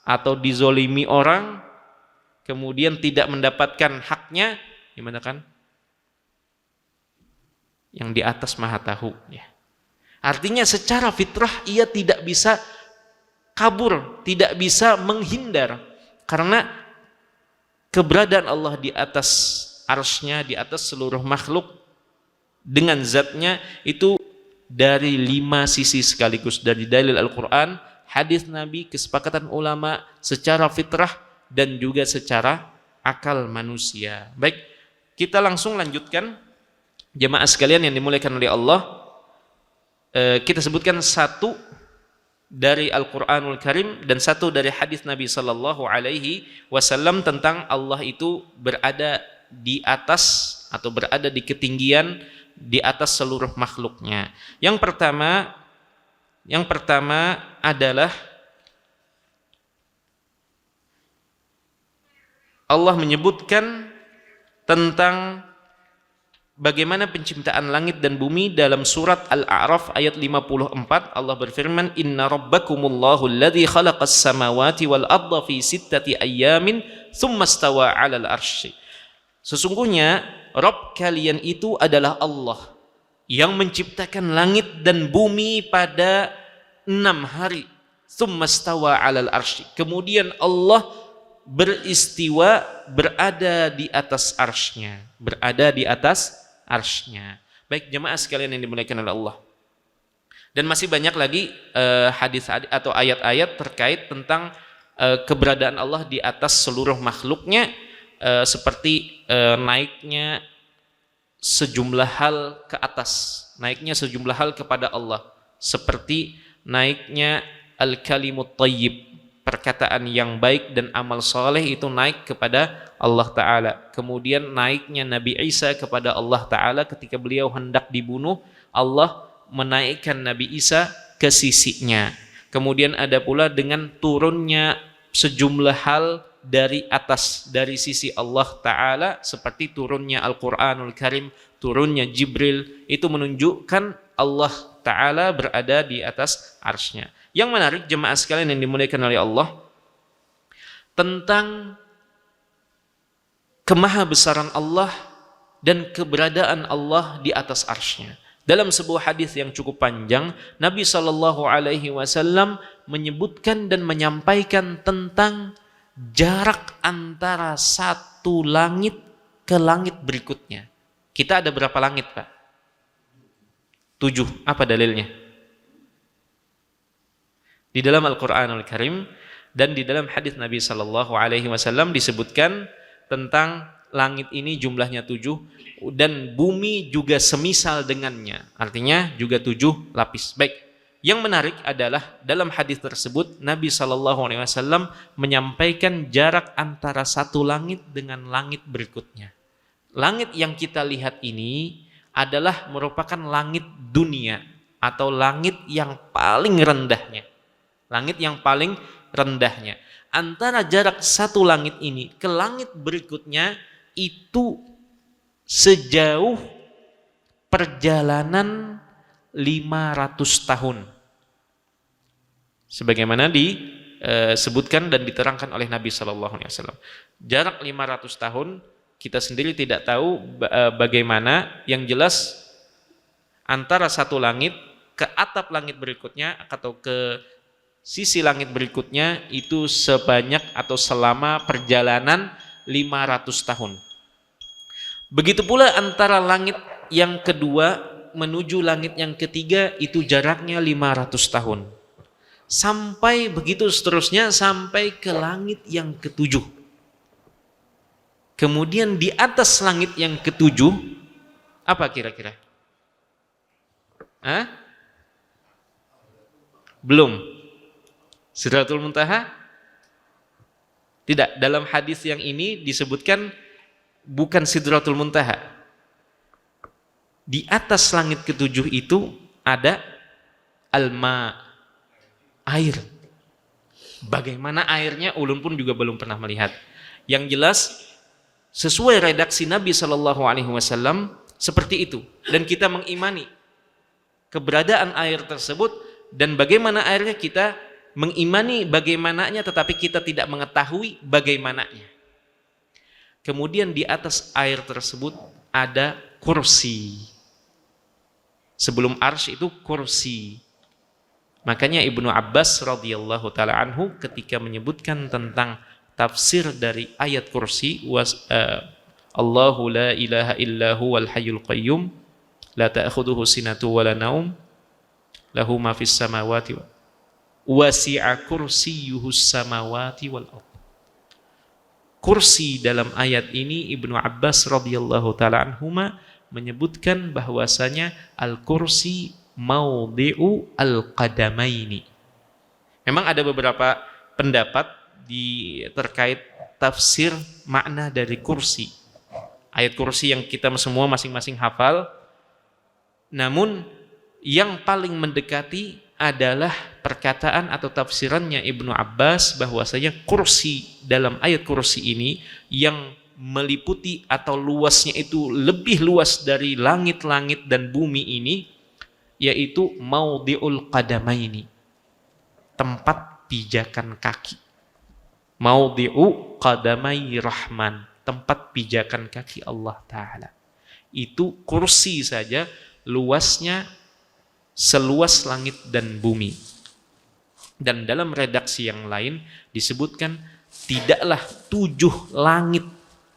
atau dizolimi orang kemudian tidak mendapatkan haknya, gimana kan? Yang di atas maha tahu ya. Artinya secara fitrah ia tidak bisa kabur, tidak bisa menghindar, karena keberadaan Allah di atas arsy-Nya, di atas seluruh makhluk dengan zatnya itu dari 5 sisi sekaligus, dari dalil Al-Quran, hadis Nabi, kesepakatan ulama, secara fitrah, dan juga secara akal manusia. Baik, kita langsung lanjutkan jemaah sekalian yang dimuliakan oleh Allah. Kita sebutkan satu dari Al-Quranul Karim dan satu dari hadis Nabi Sallallahu Alaihi Wasallam tentang Allah itu berada di atas atau berada di ketinggian di atas seluruh makhluknya. Yang pertama adalah Allah menyebutkan tentang bagaimana penciptaan langit dan bumi dalam surat Al-A'raf ayat 54. Allah berfirman, Inna rabbakumullahu alladhi khalaqas samawati wal arda fi sittati ayyamin thumma stawa 'alal arsy. Sesungguhnya Rabb kalian itu adalah Allah yang menciptakan langit dan bumi pada 6 hari. Thumma stawa 'alal arsy. Kemudian Allah beristiwa, berada di atas arsy-Nya, berada di atas arsy-Nya. Baik jemaah sekalian yang dimuliakan oleh Allah. Dan masih banyak lagi hadis atau ayat-ayat terkait tentang keberadaan Allah di atas seluruh makhluknya, seperti naiknya sejumlah hal ke atas, naiknya sejumlah hal kepada Allah, seperti naiknya al-kalimut thayyib, perkataan yang baik dan amal soleh itu naik kepada Allah Ta'ala. Kemudian naiknya Nabi Isa kepada Allah Ta'ala ketika beliau hendak dibunuh, Allah menaikkan Nabi Isa ke sisinya. Kemudian ada pula dengan turunnya sejumlah hal dari atas, dari sisi Allah Ta'ala, seperti turunnya Al-Quranul Karim, turunnya Jibril, itu menunjukkan Allah Ta'ala berada di atas arsy-Nya. Yang menarik jemaah sekalian yang dimuliakan oleh Allah, tentang kemahabesaran Allah dan keberadaan Allah di atas arsy-Nya. Dalam sebuah hadis yang cukup panjang, Nabi SAW menyebutkan dan menyampaikan tentang jarak antara satu langit ke langit berikutnya. Kita ada berapa langit, Pak? 7. Apa dalilnya? Di dalam Al-Quranul Karim dan di dalam hadis Nabi SAW disebutkan tentang langit ini jumlahnya 7 dan bumi juga semisal dengannya, artinya juga 7 lapis. Baik, yang menarik adalah dalam hadis tersebut Nabi SAW menyampaikan jarak antara satu langit dengan langit berikutnya. Langit yang kita lihat ini adalah merupakan langit dunia atau langit yang paling rendahnya. Langit yang paling rendahnya. Antara jarak satu langit ini ke langit berikutnya itu sejauh perjalanan 500 tahun. Sebagaimana disebutkan dan diterangkan oleh Nabi SAW. Jarak 500 tahun, kita sendiri tidak tahu bagaimana. Yang jelas antara satu langit ke atap langit berikutnya atau ke sisi langit berikutnya itu sebanyak atau selama perjalanan 500 tahun. Begitu pula antara langit yang kedua menuju langit yang ketiga itu jaraknya 500 tahun. Sampai begitu seterusnya sampai ke langit yang ketujuh. Kemudian di atas langit yang ketujuh apa kira-kira? Belum. Sidratul Muntaha? Tidak, dalam hadis yang ini disebutkan bukan Sidratul Muntaha. Di atas langit ketujuh itu ada alma, air. Bagaimana airnya ulun pun juga belum pernah melihat. Yang jelas sesuai redaksi Nabi SAW seperti itu, dan kita mengimani keberadaan air tersebut dan bagaimana airnya kita mengimani bagaimananya, tetapi kita tidak mengetahui bagaimananya. Kemudian di atas air tersebut ada kursi. Sebelum arsy itu kursi. Makanya Ibnu Abbas radhiyallahu taala anhu ketika menyebutkan tentang tafsir dari ayat kursi, Allahu la ilaha illa huwal hayyul qayyum la ta'khudhuhu sinatu wa la naum lahu ma fis samawati wasi'a kursiyyuhus samawati wal ardh. Kursi dalam ayat ini Ibnu Abbas radhiyallahu taala anhuma menyebutkan bahwasanya al-kursi maudhi'u al-qadamaini. Memang ada beberapa pendapat terkait tafsir makna dari kursi. Ayat kursi yang kita semua masing-masing hafal. Namun yang paling mendekati adalah perkataan atau tafsirannya Ibnu Abbas bahwasanya kursi dalam ayat kursi ini yang meliputi atau luasnya itu lebih luas dari langit-langit dan bumi ini, yaitu maudhi'ul qadamaini, tempat pijakan kaki. Maudhi'u qadamai rahman, tempat pijakan kaki Allah Ta'ala. Itu kursi saja luasnya seluas langit dan bumi. Dan dalam redaksi yang lain disebutkan tidaklah 7 langit,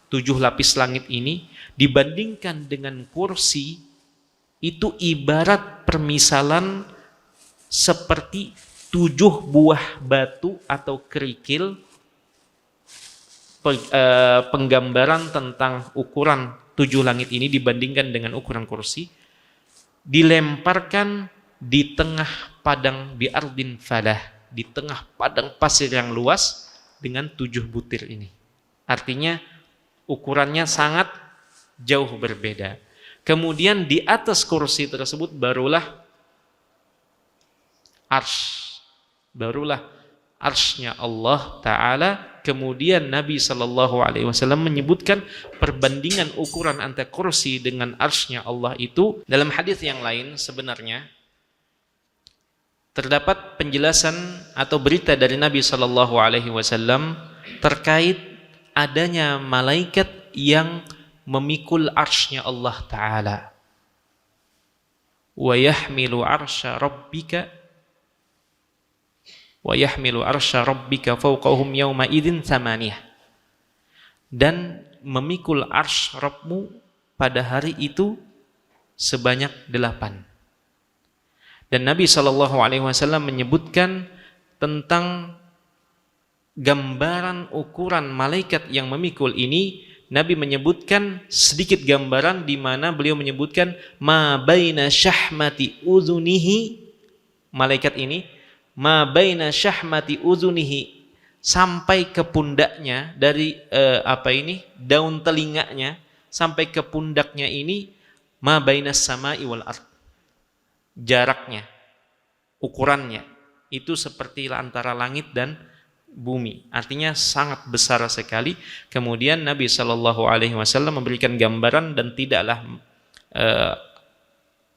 7 lapis langit ini dibandingkan dengan kursi itu ibarat permisalan seperti 7 buah batu atau kerikil. Penggambaran tentang ukuran 7 langit ini dibandingkan dengan ukuran kursi dilemparkan di tengah padang bi'ardin falah, di tengah padang pasir yang luas dengan 7 butir ini. Artinya ukurannya sangat jauh berbeda. Kemudian di atas kursi tersebut barulah arsy, barulah arsy-Nya Allah Ta'ala kemudian Nabi SAW menyebutkan perbandingan ukuran antara kursi dengan arsy-Nya Allah itu. Dalam hadis yang lain sebenarnya terdapat penjelasan atau berita dari Nabi SAW terkait adanya malaikat yang memikul arsy-Nya Allah Ta'ala. Wa yahmilu arsya rabbika fawqahum yawma idzin tsamaniyah. Dan memikul arsy Rabbmu pada hari itu sebanyak 8. Dan Nabi SAW menyebutkan tentang gambaran ukuran malaikat yang memikul ini. Nabi menyebutkan sedikit gambaran di mana beliau menyebutkan ma baina syahmati uzunihi, malaikat ini ma baina syahmati uzunihi, sampai ke pundaknya, dari daun telinganya sampai ke pundaknya ini, ma baina samai wal ard, jaraknya, ukurannya itu seperti antara langit dan bumi, artinya sangat besar sekali. Kemudian Nabi SAW memberikan gambaran, dan tidaklah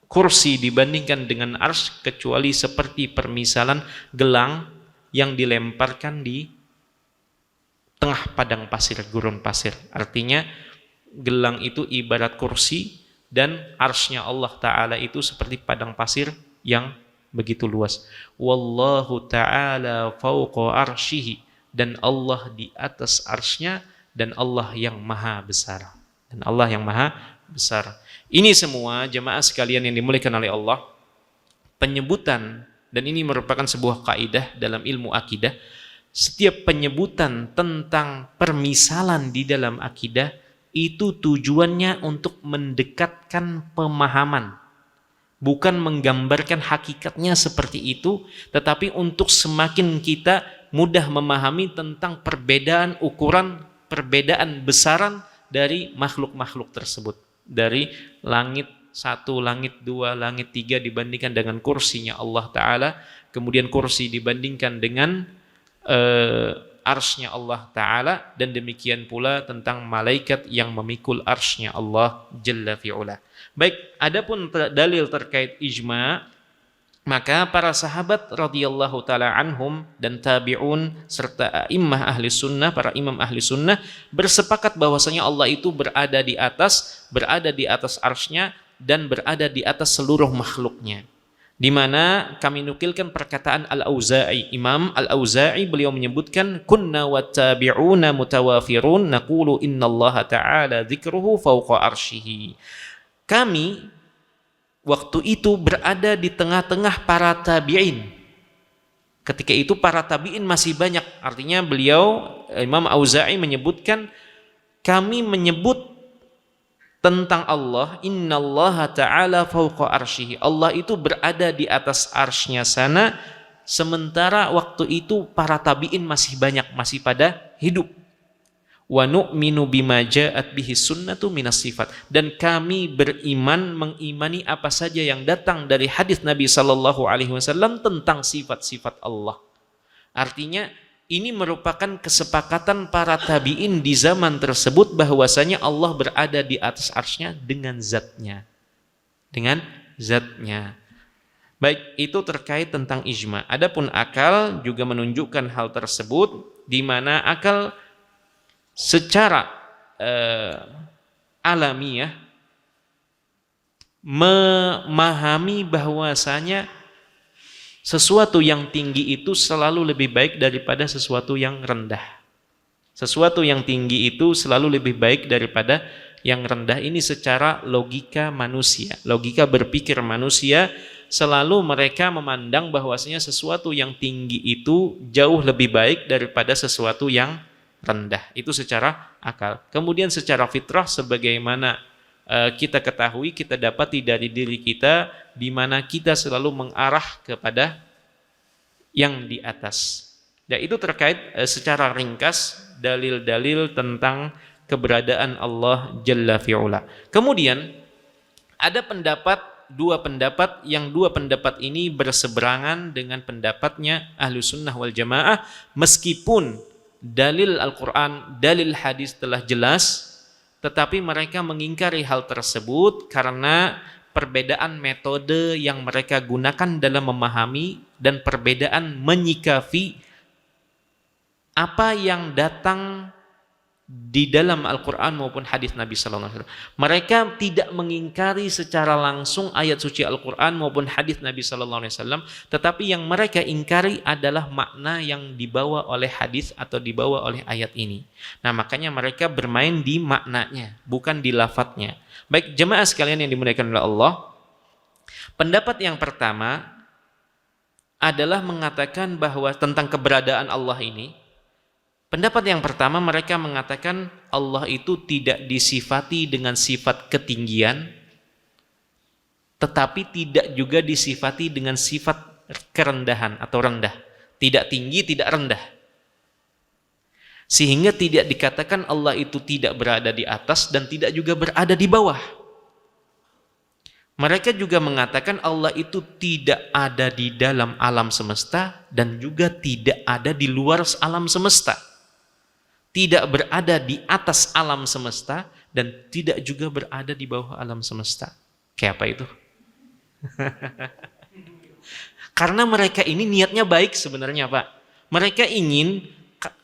kursi dibandingkan dengan arsy kecuali seperti permisalan gelang yang dilemparkan di tengah padang pasir, gurun pasir. Artinya gelang itu ibarat kursi, dan arsy-Nya Allah Ta'ala itu seperti padang pasir yang begitu luas. Wallahu ta'ala fawqa arsyihi, dan Allah di atas arsy-Nya, dan Allah yang maha besar. Dan Allah yang maha besar. Ini semua jemaah sekalian yang dimuliakan oleh Allah, penyebutan, dan ini merupakan sebuah kaidah dalam ilmu akidah. Setiap penyebutan tentang permisalan di dalam akidah itu tujuannya untuk mendekatkan pemahaman, bukan menggambarkan hakikatnya seperti itu, tetapi untuk semakin kita mudah memahami tentang perbedaan ukuran, perbedaan besaran dari makhluk-makhluk tersebut. Dari langit 1, langit 2, langit 3 dibandingkan dengan kursinya Allah Ta'ala, kemudian kursi dibandingkan dengan arsy-Nya Allah Ta'ala, dan demikian pula tentang malaikat yang memikul arsy-Nya Allah Jalla fi'ula. Baik, adapun dalil terkait ijma', maka para sahabat radhiyallahu taala anhum dan tabi'un serta a'immah ahli sunnah, para imam ahli sunnah bersepakat bahwasanya Allah itu berada di atas arsy-Nya dan berada di atas seluruh makhluknya. Di mana kami nukilkan perkataan Al-Auza'i, Imam Al-Auza'i, beliau menyebutkan kunna wattabi'una mutawafirun naqulu innallaha ta'ala dzikruhu fawqa arsyihi. Kami waktu itu berada di tengah-tengah para tabi'in. Ketika itu para tabi'in masih banyak. Artinya beliau, Imam Auza'i menyebutkan, kami menyebut tentang Allah, innallaha ta'ala fawqa arsyihi. Allah itu berada di atas arsy-Nya sana, sementara waktu itu para tabi'in masih banyak, masih pada hidup. Wa nu'minu bima ja'at bihi sunnatu minas sifat, dan kami beriman, mengimani apa saja yang datang dari hadis Nabi sallallahu alaihi wasallam tentang sifat-sifat Allah. Artinya ini merupakan kesepakatan para tabi'in di zaman tersebut bahwasanya Allah berada di atas arsy-Nya dengan zatnya. Dengan zatnya. Baik, itu terkait tentang ijma. Adapun akal juga menunjukkan hal tersebut, di mana akal secara alamiah memahami bahwasanya sesuatu yang tinggi itu selalu lebih baik daripada sesuatu yang rendah. Sesuatu yang tinggi itu selalu lebih baik daripada yang rendah. Ini secara logika manusia, logika berpikir manusia, selalu mereka memandang bahwasanya sesuatu yang tinggi itu jauh lebih baik daripada sesuatu yang rendah. Itu secara akal. Kemudian secara fitrah, sebagaimana kita ketahui, kita dapati dari diri kita, di mana kita selalu mengarah kepada yang di atas. Dan itu terkait secara ringkas dalil-dalil tentang keberadaan Allah Jalla fi'ula. Kemudian ada dua pendapat yang dua pendapat ini berseberangan dengan pendapatnya Ahlus Sunnah wal Jamaah, meskipun dalil Al-Quran, dalil hadis telah jelas, tetapi mereka mengingkari hal tersebut karena perbedaan metode yang mereka gunakan dalam memahami dan perbedaan menyikapi apa yang datang di dalam Al-Quran maupun hadis Nabi Sallallahu Alaihi Wasallam. Mereka tidak mengingkari secara langsung ayat suci Al-Quran maupun hadis Nabi Sallallahu Alaihi Wasallam, tetapi yang mereka ingkari adalah makna yang dibawa oleh hadis atau dibawa oleh ayat ini. Nah, makanya mereka bermain di maknanya, bukan di lafadznya. Baik jemaah sekalian yang dimuliakan oleh Allah, pendapat yang pertama adalah mengatakan bahwa tentang keberadaan Allah ini. Pendapat yang pertama, mereka mengatakan Allah itu tidak disifati dengan sifat ketinggian, tetapi tidak juga disifati dengan sifat kerendahan atau rendah. Tidak tinggi, tidak rendah. Sehingga tidak dikatakan Allah itu tidak berada di atas dan tidak juga berada di bawah. Mereka juga mengatakan Allah itu tidak ada di dalam alam semesta dan juga tidak ada di luar alam semesta. Tidak berada di atas alam semesta dan tidak juga berada di bawah alam semesta. Kayak apa itu? Karena mereka ini niatnya baik sebenarnya, Pak. Mereka ingin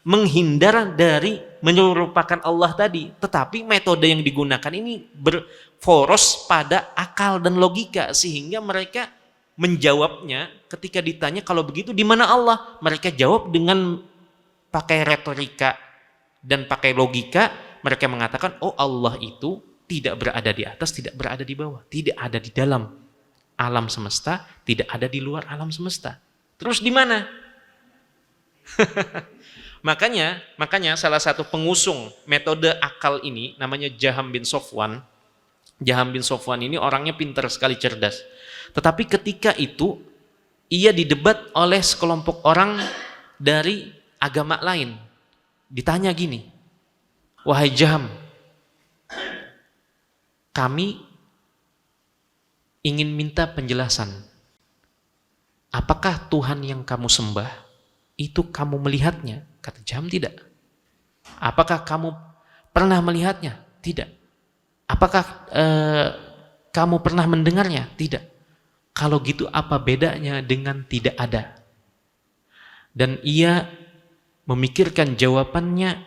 menghindar dari menyerupakan Allah tadi, tetapi metode yang digunakan ini berforos pada akal dan logika, sehingga mereka menjawabnya ketika ditanya kalau begitu di mana Allah? Mereka jawab dengan pakai retorika dan pakai logika. Mereka mengatakan, oh Allah itu tidak berada di atas, tidak berada di bawah, tidak ada di dalam alam semesta, tidak ada di luar alam semesta. Terus di mana? Makanya salah satu pengusung metode akal ini namanya Jaham bin Sofwan. Jaham bin Sofwan ini orangnya pintar sekali, cerdas. Tetapi ketika itu ia didebat oleh sekelompok orang dari agama lain. Ditanya gini, wahai Jaham, kami ingin minta penjelasan. Apakah Tuhan yang kamu sembah itu kamu melihatnya? Kata Jaham, tidak. Apakah kamu pernah melihatnya? Tidak. Apakah kamu pernah mendengarnya? Tidak. Kalau gitu apa bedanya dengan tidak ada? Dan ia memikirkan jawabannya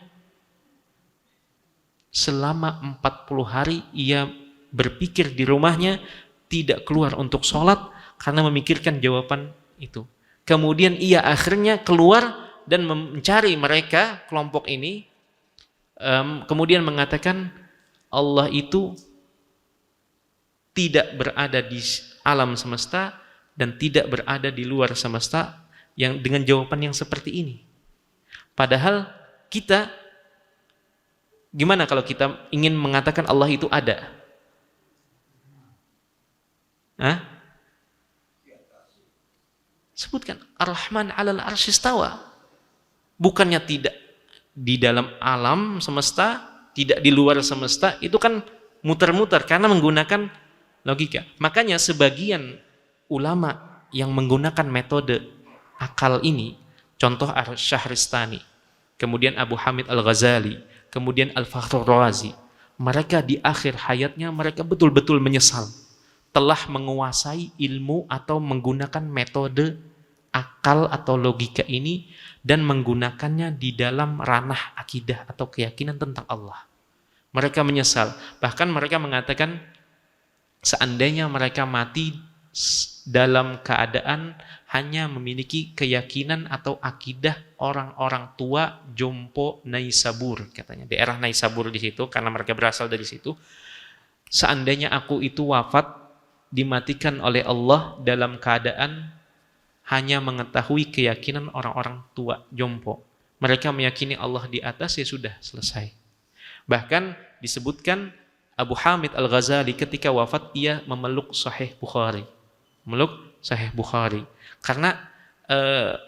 selama 40 hari. Ia berpikir di rumahnya, tidak keluar untuk sholat karena memikirkan jawaban itu. Kemudian ia akhirnya keluar dan mencari mereka, kelompok ini, kemudian mengatakan Allah itu tidak berada di alam semesta dan tidak berada di luar semesta, yang dengan jawaban yang seperti ini. Padahal kita, gimana kalau kita ingin mengatakan Allah itu ada? Hah? Sebutkan, Ar-Rahman 'alal 'arsy istawa. Bukannya tidak di dalam alam semesta, tidak di luar semesta, itu kan muter-muter karena menggunakan logika. Makanya sebagian ulama yang menggunakan metode akal ini, contoh Syahristani, kemudian Abu Hamid Al-Ghazali, kemudian Al-Fakhrur Razi, mereka di akhir hayatnya mereka betul-betul menyesal telah menguasai ilmu atau menggunakan metode akal atau logika ini dan menggunakannya di dalam ranah akidah atau keyakinan tentang Allah. Mereka menyesal, bahkan mereka mengatakan seandainya mereka mati dalam keadaan hanya memiliki keyakinan atau akidah orang-orang tua Jompo Naisabur, katanya daerah Naisabur di situ, karena mereka berasal dari situ. Seandainya aku itu wafat dimatikan oleh Allah dalam keadaan hanya mengetahui keyakinan orang-orang tua Jompo, mereka meyakini Allah di atas, ya sudah selesai. Bahkan disebutkan Abu Hamid Al-Ghazali ketika wafat ia memeluk Sahih Bukhari, karena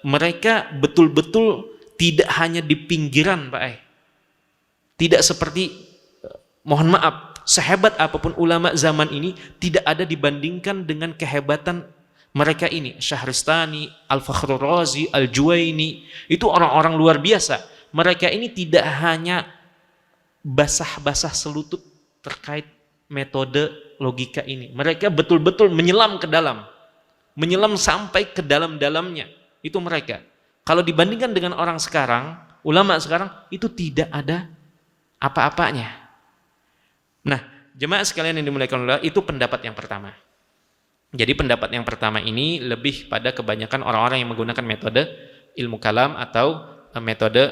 mereka betul-betul tidak hanya di pinggiran, Pak. Tidak seperti, mohon maaf, sehebat apapun ulama zaman ini tidak ada dibandingkan dengan kehebatan mereka ini. Syahristani, Al-Fakhrur Razi, Al-Juwaini, itu orang-orang luar biasa. mereka ini tidak hanya basah-basah selutut terkait metode logika ini. Mereka betul-betul menyelam ke dalam. Menyelam sampai ke dalam-dalamnya. Itu mereka. Kalau dibandingkan dengan orang sekarang, ulama sekarang, itu tidak ada apa-apanya. Nah, jemaah sekalian yang dimuliakan Allah, itu pendapat yang pertama. Jadi pendapat yang pertama ini lebih pada kebanyakan orang-orang yang menggunakan metode ilmu kalam atau metode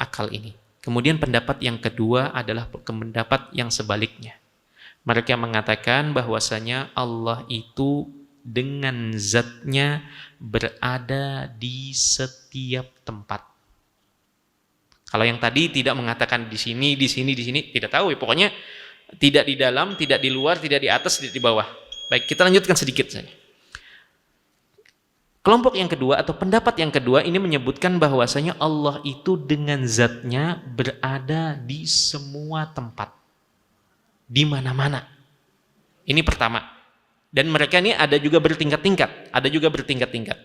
akal ini. Kemudian pendapat yang kedua adalah pendapat yang sebaliknya. Mereka mengatakan bahwasanya Allah itu dengan zatnya berada di setiap tempat. Kalau yang tadi tidak mengatakan di sini, tidak tahu ya. Pokoknya tidak di dalam, tidak di luar, tidak di atas, tidak di bawah. Baik, kita lanjutkan sedikit saja. Kelompok yang kedua atau pendapat yang kedua ini menyebutkan bahwasanya Allah itu dengan zatnya berada di semua tempat. Di mana-mana. Ini pertama. Dan mereka ini ada juga bertingkat-tingkat.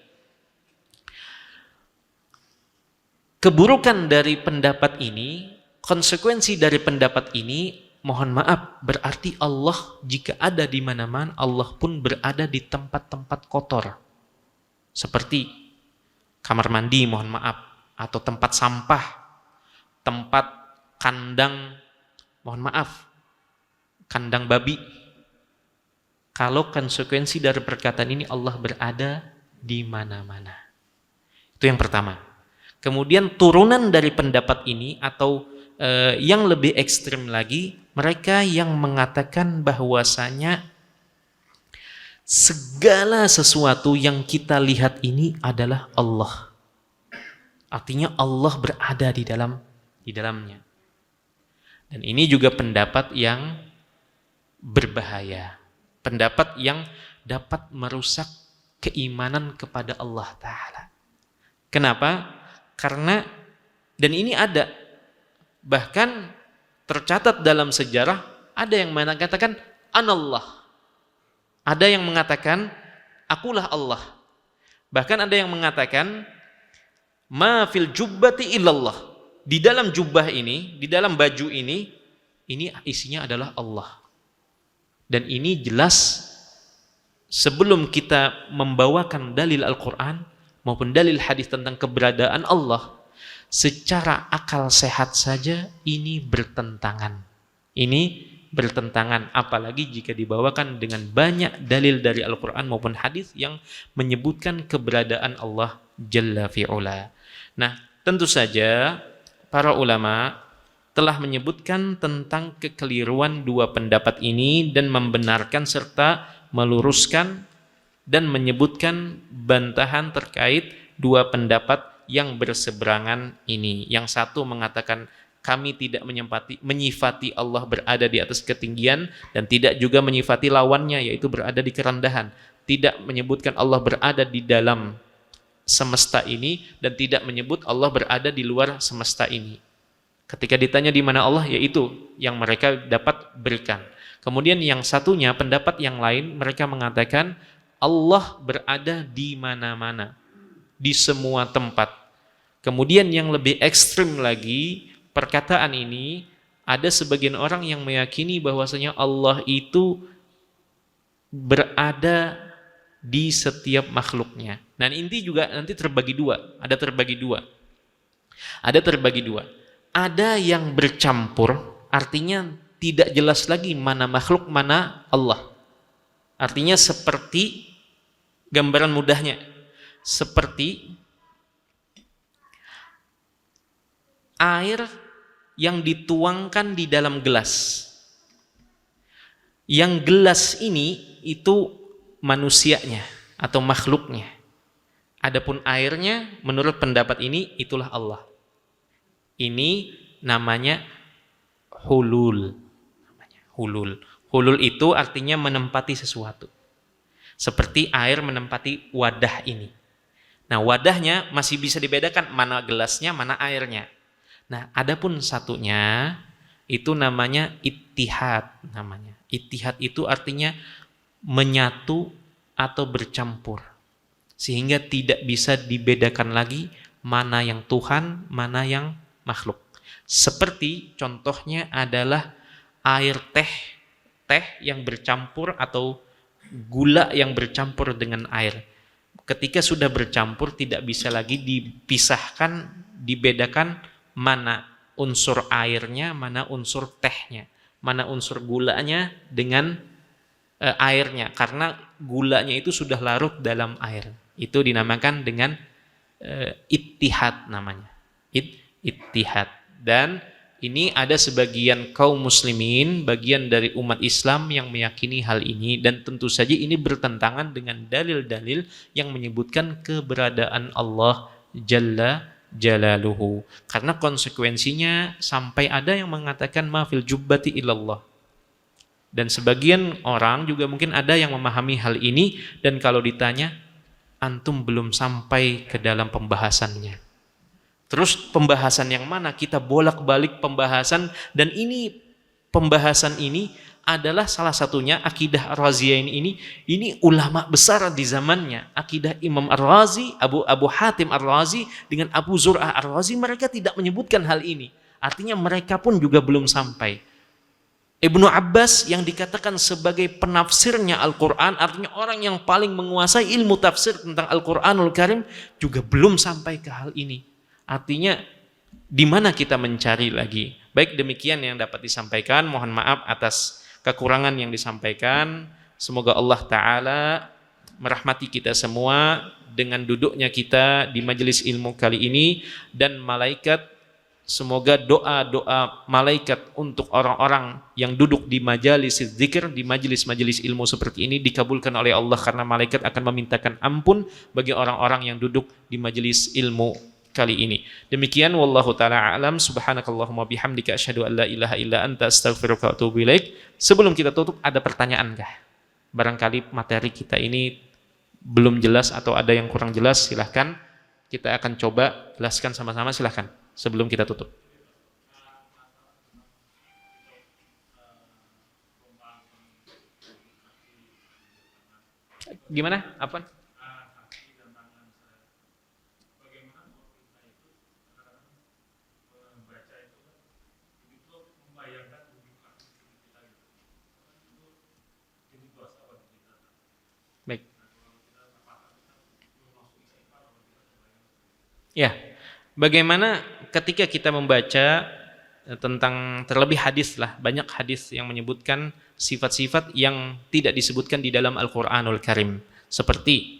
Keburukan dari pendapat ini, konsekuensi dari pendapat ini, mohon maaf, berarti Allah jika ada di mana-mana, Allah pun berada di tempat-tempat kotor. Seperti kamar mandi, mohon maaf, atau tempat sampah, tempat kandang, mohon maaf, kandang babi. Kalau konsekuensi dari perkataan ini, Allah berada di mana-mana. Itu yang pertama. Kemudian turunan dari pendapat ini atau yang lebih ekstrim lagi, mereka yang mengatakan bahwasanya segala sesuatu yang kita lihat ini adalah Allah. Artinya Allah berada di dalamnya. Dan ini juga pendapat yang berbahaya. Pendapat yang dapat merusak keimanan kepada Allah Ta'ala. Kenapa? Karena, dan ini ada, bahkan tercatat dalam sejarah, ada yang mengatakan anallah, ada yang mengatakan akulah Allah, bahkan ada yang mengatakan ma fil jubbati illallah, di dalam jubah ini, di dalam baju ini isinya adalah Allah. Dan ini jelas sebelum kita membawakan dalil Al-Quran maupun dalil hadis tentang keberadaan Allah, secara akal sehat saja ini bertentangan. Ini bertentangan, apalagi jika dibawakan dengan banyak dalil dari Al-Quran maupun hadis yang menyebutkan keberadaan Allah Jalla fi'ula. Nah, tentu saja para ulama telah menyebutkan tentang kekeliruan dua pendapat ini dan membenarkan serta meluruskan dan menyebutkan bantahan terkait dua pendapat yang berseberangan ini. Yang satu mengatakan kami tidak menyifati Allah berada di atas ketinggian dan tidak juga menyifati lawannya yaitu berada di kerendahan. Tidak menyebutkan Allah berada di dalam semesta ini dan tidak menyebut Allah berada di luar semesta ini. Ketika ditanya di mana Allah, yaitu yang mereka dapat berikan. Kemudian yang satunya, pendapat yang lain, mereka mengatakan Allah berada di mana-mana, di semua tempat. Kemudian yang lebih ekstrim lagi, perkataan ini, ada sebagian orang yang meyakini bahwasanya Allah itu berada di setiap makhluknya. Dan inti juga nanti terbagi dua. Ada yang bercampur, artinya tidak jelas lagi mana makhluk, mana Allah. Artinya seperti, gambaran mudahnya, seperti air yang dituangkan di dalam gelas. Yang gelas ini itu manusianya atau makhluknya. Adapun airnya, menurut pendapat ini, itulah Allah. Ini namanya hulul. Hulul itu artinya menempati sesuatu. Seperti air menempati wadah ini. Nah, wadahnya masih bisa dibedakan mana gelasnya, mana airnya. Nah, adapun satunya itu namanya ittihad namanya. Ittihad itu artinya menyatu atau bercampur. Sehingga tidak bisa dibedakan lagi mana yang Tuhan, mana yang makhluk. Seperti contohnya adalah air teh yang bercampur atau gula yang bercampur dengan air. Ketika sudah bercampur tidak bisa lagi dipisahkan, dibedakan mana unsur airnya, mana unsur tehnya, mana unsur gulanya dengan airnya, karena gulanya itu sudah larut dalam air. Itu dinamakan dengan ittihad namanya. Ittihad. Dan ini ada sebagian kaum muslimin, bagian dari umat Islam yang meyakini hal ini, dan tentu saja ini bertentangan dengan dalil-dalil yang menyebutkan keberadaan Allah Jalla Jalaluhu. Karena konsekuensinya sampai ada yang mengatakan ma fil jubbati illallah. Dan sebagian orang juga mungkin ada yang memahami hal ini, dan kalau ditanya, antum belum sampai ke dalam pembahasannya. Terus pembahasan yang mana? Kita bolak-balik pembahasan, dan ini pembahasan ini adalah salah satunya akidah Ar-Raziyain ini ulama besar di zamannya. Akidah Imam Ar-Razi, Abu Hatim Ar-Razi dengan Abu Zur'ah Ar-Razi, mereka tidak menyebutkan hal ini. Artinya mereka pun juga belum sampai. Ibnu Abbas yang dikatakan sebagai penafsirnya Al-Quran, artinya orang yang paling menguasai ilmu tafsir tentang Al-Quranul Karim, juga belum sampai ke hal ini. Artinya di mana kita mencari lagi? Baik, demikian yang dapat disampaikan. Mohon maaf atas kekurangan yang disampaikan. Semoga Allah Ta'ala merahmati kita semua dengan duduknya kita di majelis ilmu kali ini, dan malaikat, semoga doa-doa malaikat untuk orang-orang yang duduk di majelis zikir, di majelis-majelis ilmu seperti ini dikabulkan oleh Allah, karena malaikat akan memintakan ampun bagi orang-orang yang duduk di majelis ilmu kali ini. Demikian, wallahu taala alam. Subhanakallahumma bihamdika asyhadu an la ilaha illa anta astaghfiruka wa atubu ilaik. Sebelum kita tutup, ada pertanyaan kah? Barangkali materi kita ini belum jelas atau ada yang kurang jelas, silahkan. Kita akan coba jelaskan sama-sama, silahkan sebelum kita tutup. Gimana? Apa? Baik. Ya, bagaimana ketika kita membaca tentang, terlebih hadis lah, banyak hadis yang menyebutkan sifat-sifat yang tidak disebutkan di dalam Al-Quranul Karim. Seperti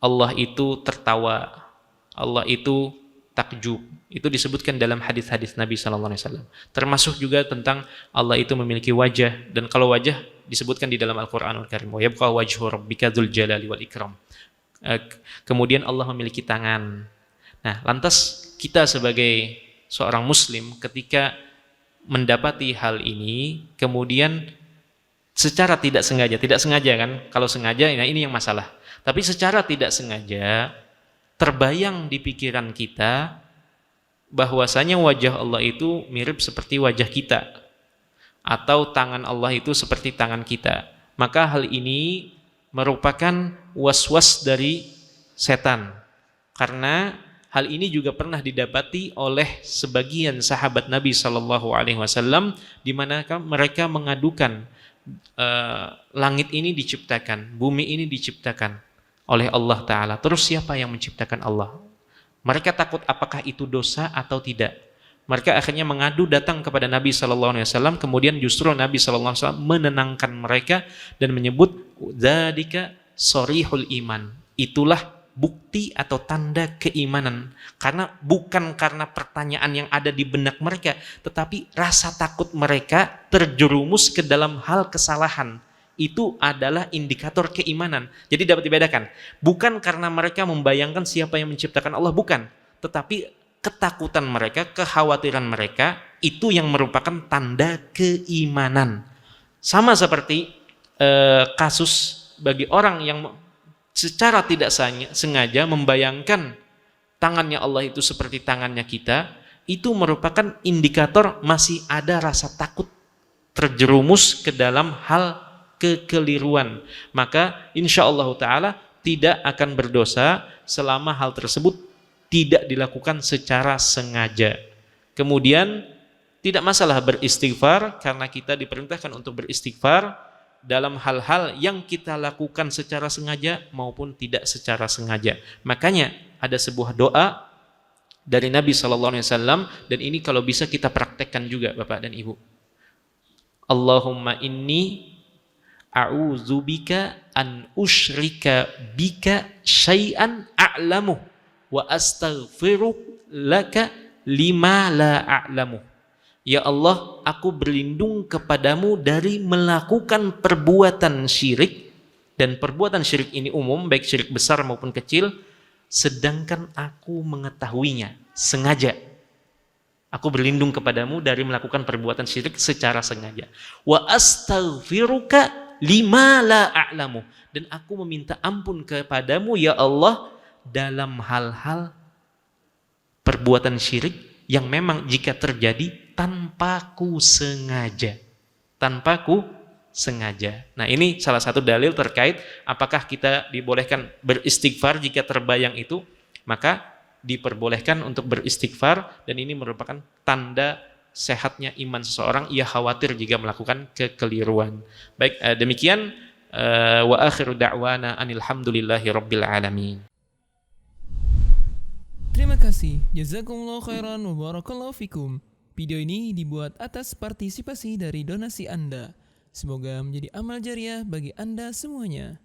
Allah itu tertawa, Allah itu takjub, itu disebutkan dalam hadis-hadis Nabi SAW. Termasuk juga tentang Allah itu memiliki wajah, dan kalau wajah disebutkan di dalam Al-Quranul Karim, wa yabqa wajhu rabbika dzul jalali wal ikram. Kemudian Allah memiliki tangan. Nah, lantas kita sebagai seorang muslim ketika mendapati hal ini, kemudian secara tidak sengaja kan, kalau sengaja nah ini yang masalah. Tapi secara tidak sengaja terbayang di pikiran kita bahwasanya wajah Allah itu mirip seperti wajah kita, atau tangan Allah itu seperti tangan kita. Maka hal ini merupakan was-was dari setan, karena hal ini juga pernah didapati oleh sebagian sahabat Nabi SAW, di mana mereka mengadukan langit ini diciptakan, bumi ini diciptakan oleh Allah Ta'ala. Terus siapa yang menciptakan Allah? Mereka takut apakah itu dosa atau tidak. Mereka akhirnya mengadu datang kepada Nabi SAW, kemudian justru Nabi SAW menenangkan mereka dan menyebut dzalika sharihul iman. Itulah bukti atau tanda keimanan, karena bukan karena pertanyaan yang ada di benak mereka, tetapi rasa takut mereka terjerumus ke dalam hal kesalahan. Itu adalah indikator keimanan. Jadi dapat dibedakan, bukan karena mereka membayangkan siapa yang menciptakan Allah, bukan, tetapi ketakutan mereka, kekhawatiran mereka, itu yang merupakan tanda keimanan. Sama seperti kasus bagi orang yang secara tidak sengaja membayangkan tangannya Allah itu seperti tangannya kita, itu merupakan indikator masih ada rasa takut terjerumus ke dalam hal kekeliruan. Maka insya Allah Ta'ala tidak akan berdosa selama hal tersebut tidak dilakukan secara sengaja. Kemudian tidak masalah beristighfar, karena kita diperintahkan untuk beristighfar dalam hal-hal yang kita lakukan secara sengaja maupun tidak secara sengaja. Makanya ada sebuah doa dari Nabi SAW, dan ini kalau bisa kita praktekkan juga Bapak dan Ibu. Allahumma inni a'udzubika an usyrika bika syai'an a'lamu wa astaghfiruk laka lima la a'lamu. Ya Allah, aku berlindung kepadamu dari melakukan perbuatan syirik, dan perbuatan syirik ini umum, baik syirik besar maupun kecil, sedangkan aku mengetahuinya sengaja. Aku berlindung kepadamu dari melakukan perbuatan syirik secara sengaja. Wa astaghfiruka lima la a'lamu, dan aku meminta ampun kepadamu ya Allah dalam hal-hal perbuatan syirik yang memang jika terjadi tanpa ku sengaja. Tanpa ku sengaja. Nah, ini salah satu dalil terkait apakah kita dibolehkan beristighfar jika terbayang itu, maka diperbolehkan untuk beristighfar, dan ini merupakan tanda sehatnya iman seseorang. Ia khawatir jika melakukan kekeliruan. Baik, demikian wa akhiru da'wana anil hamdulillahi rabbil alamin. Terima kasih. Jazakumullah khairan wa barakallahu fikum. Video ini dibuat atas partisipasi dari donasi Anda. Semoga menjadi amal jariah bagi Anda semuanya.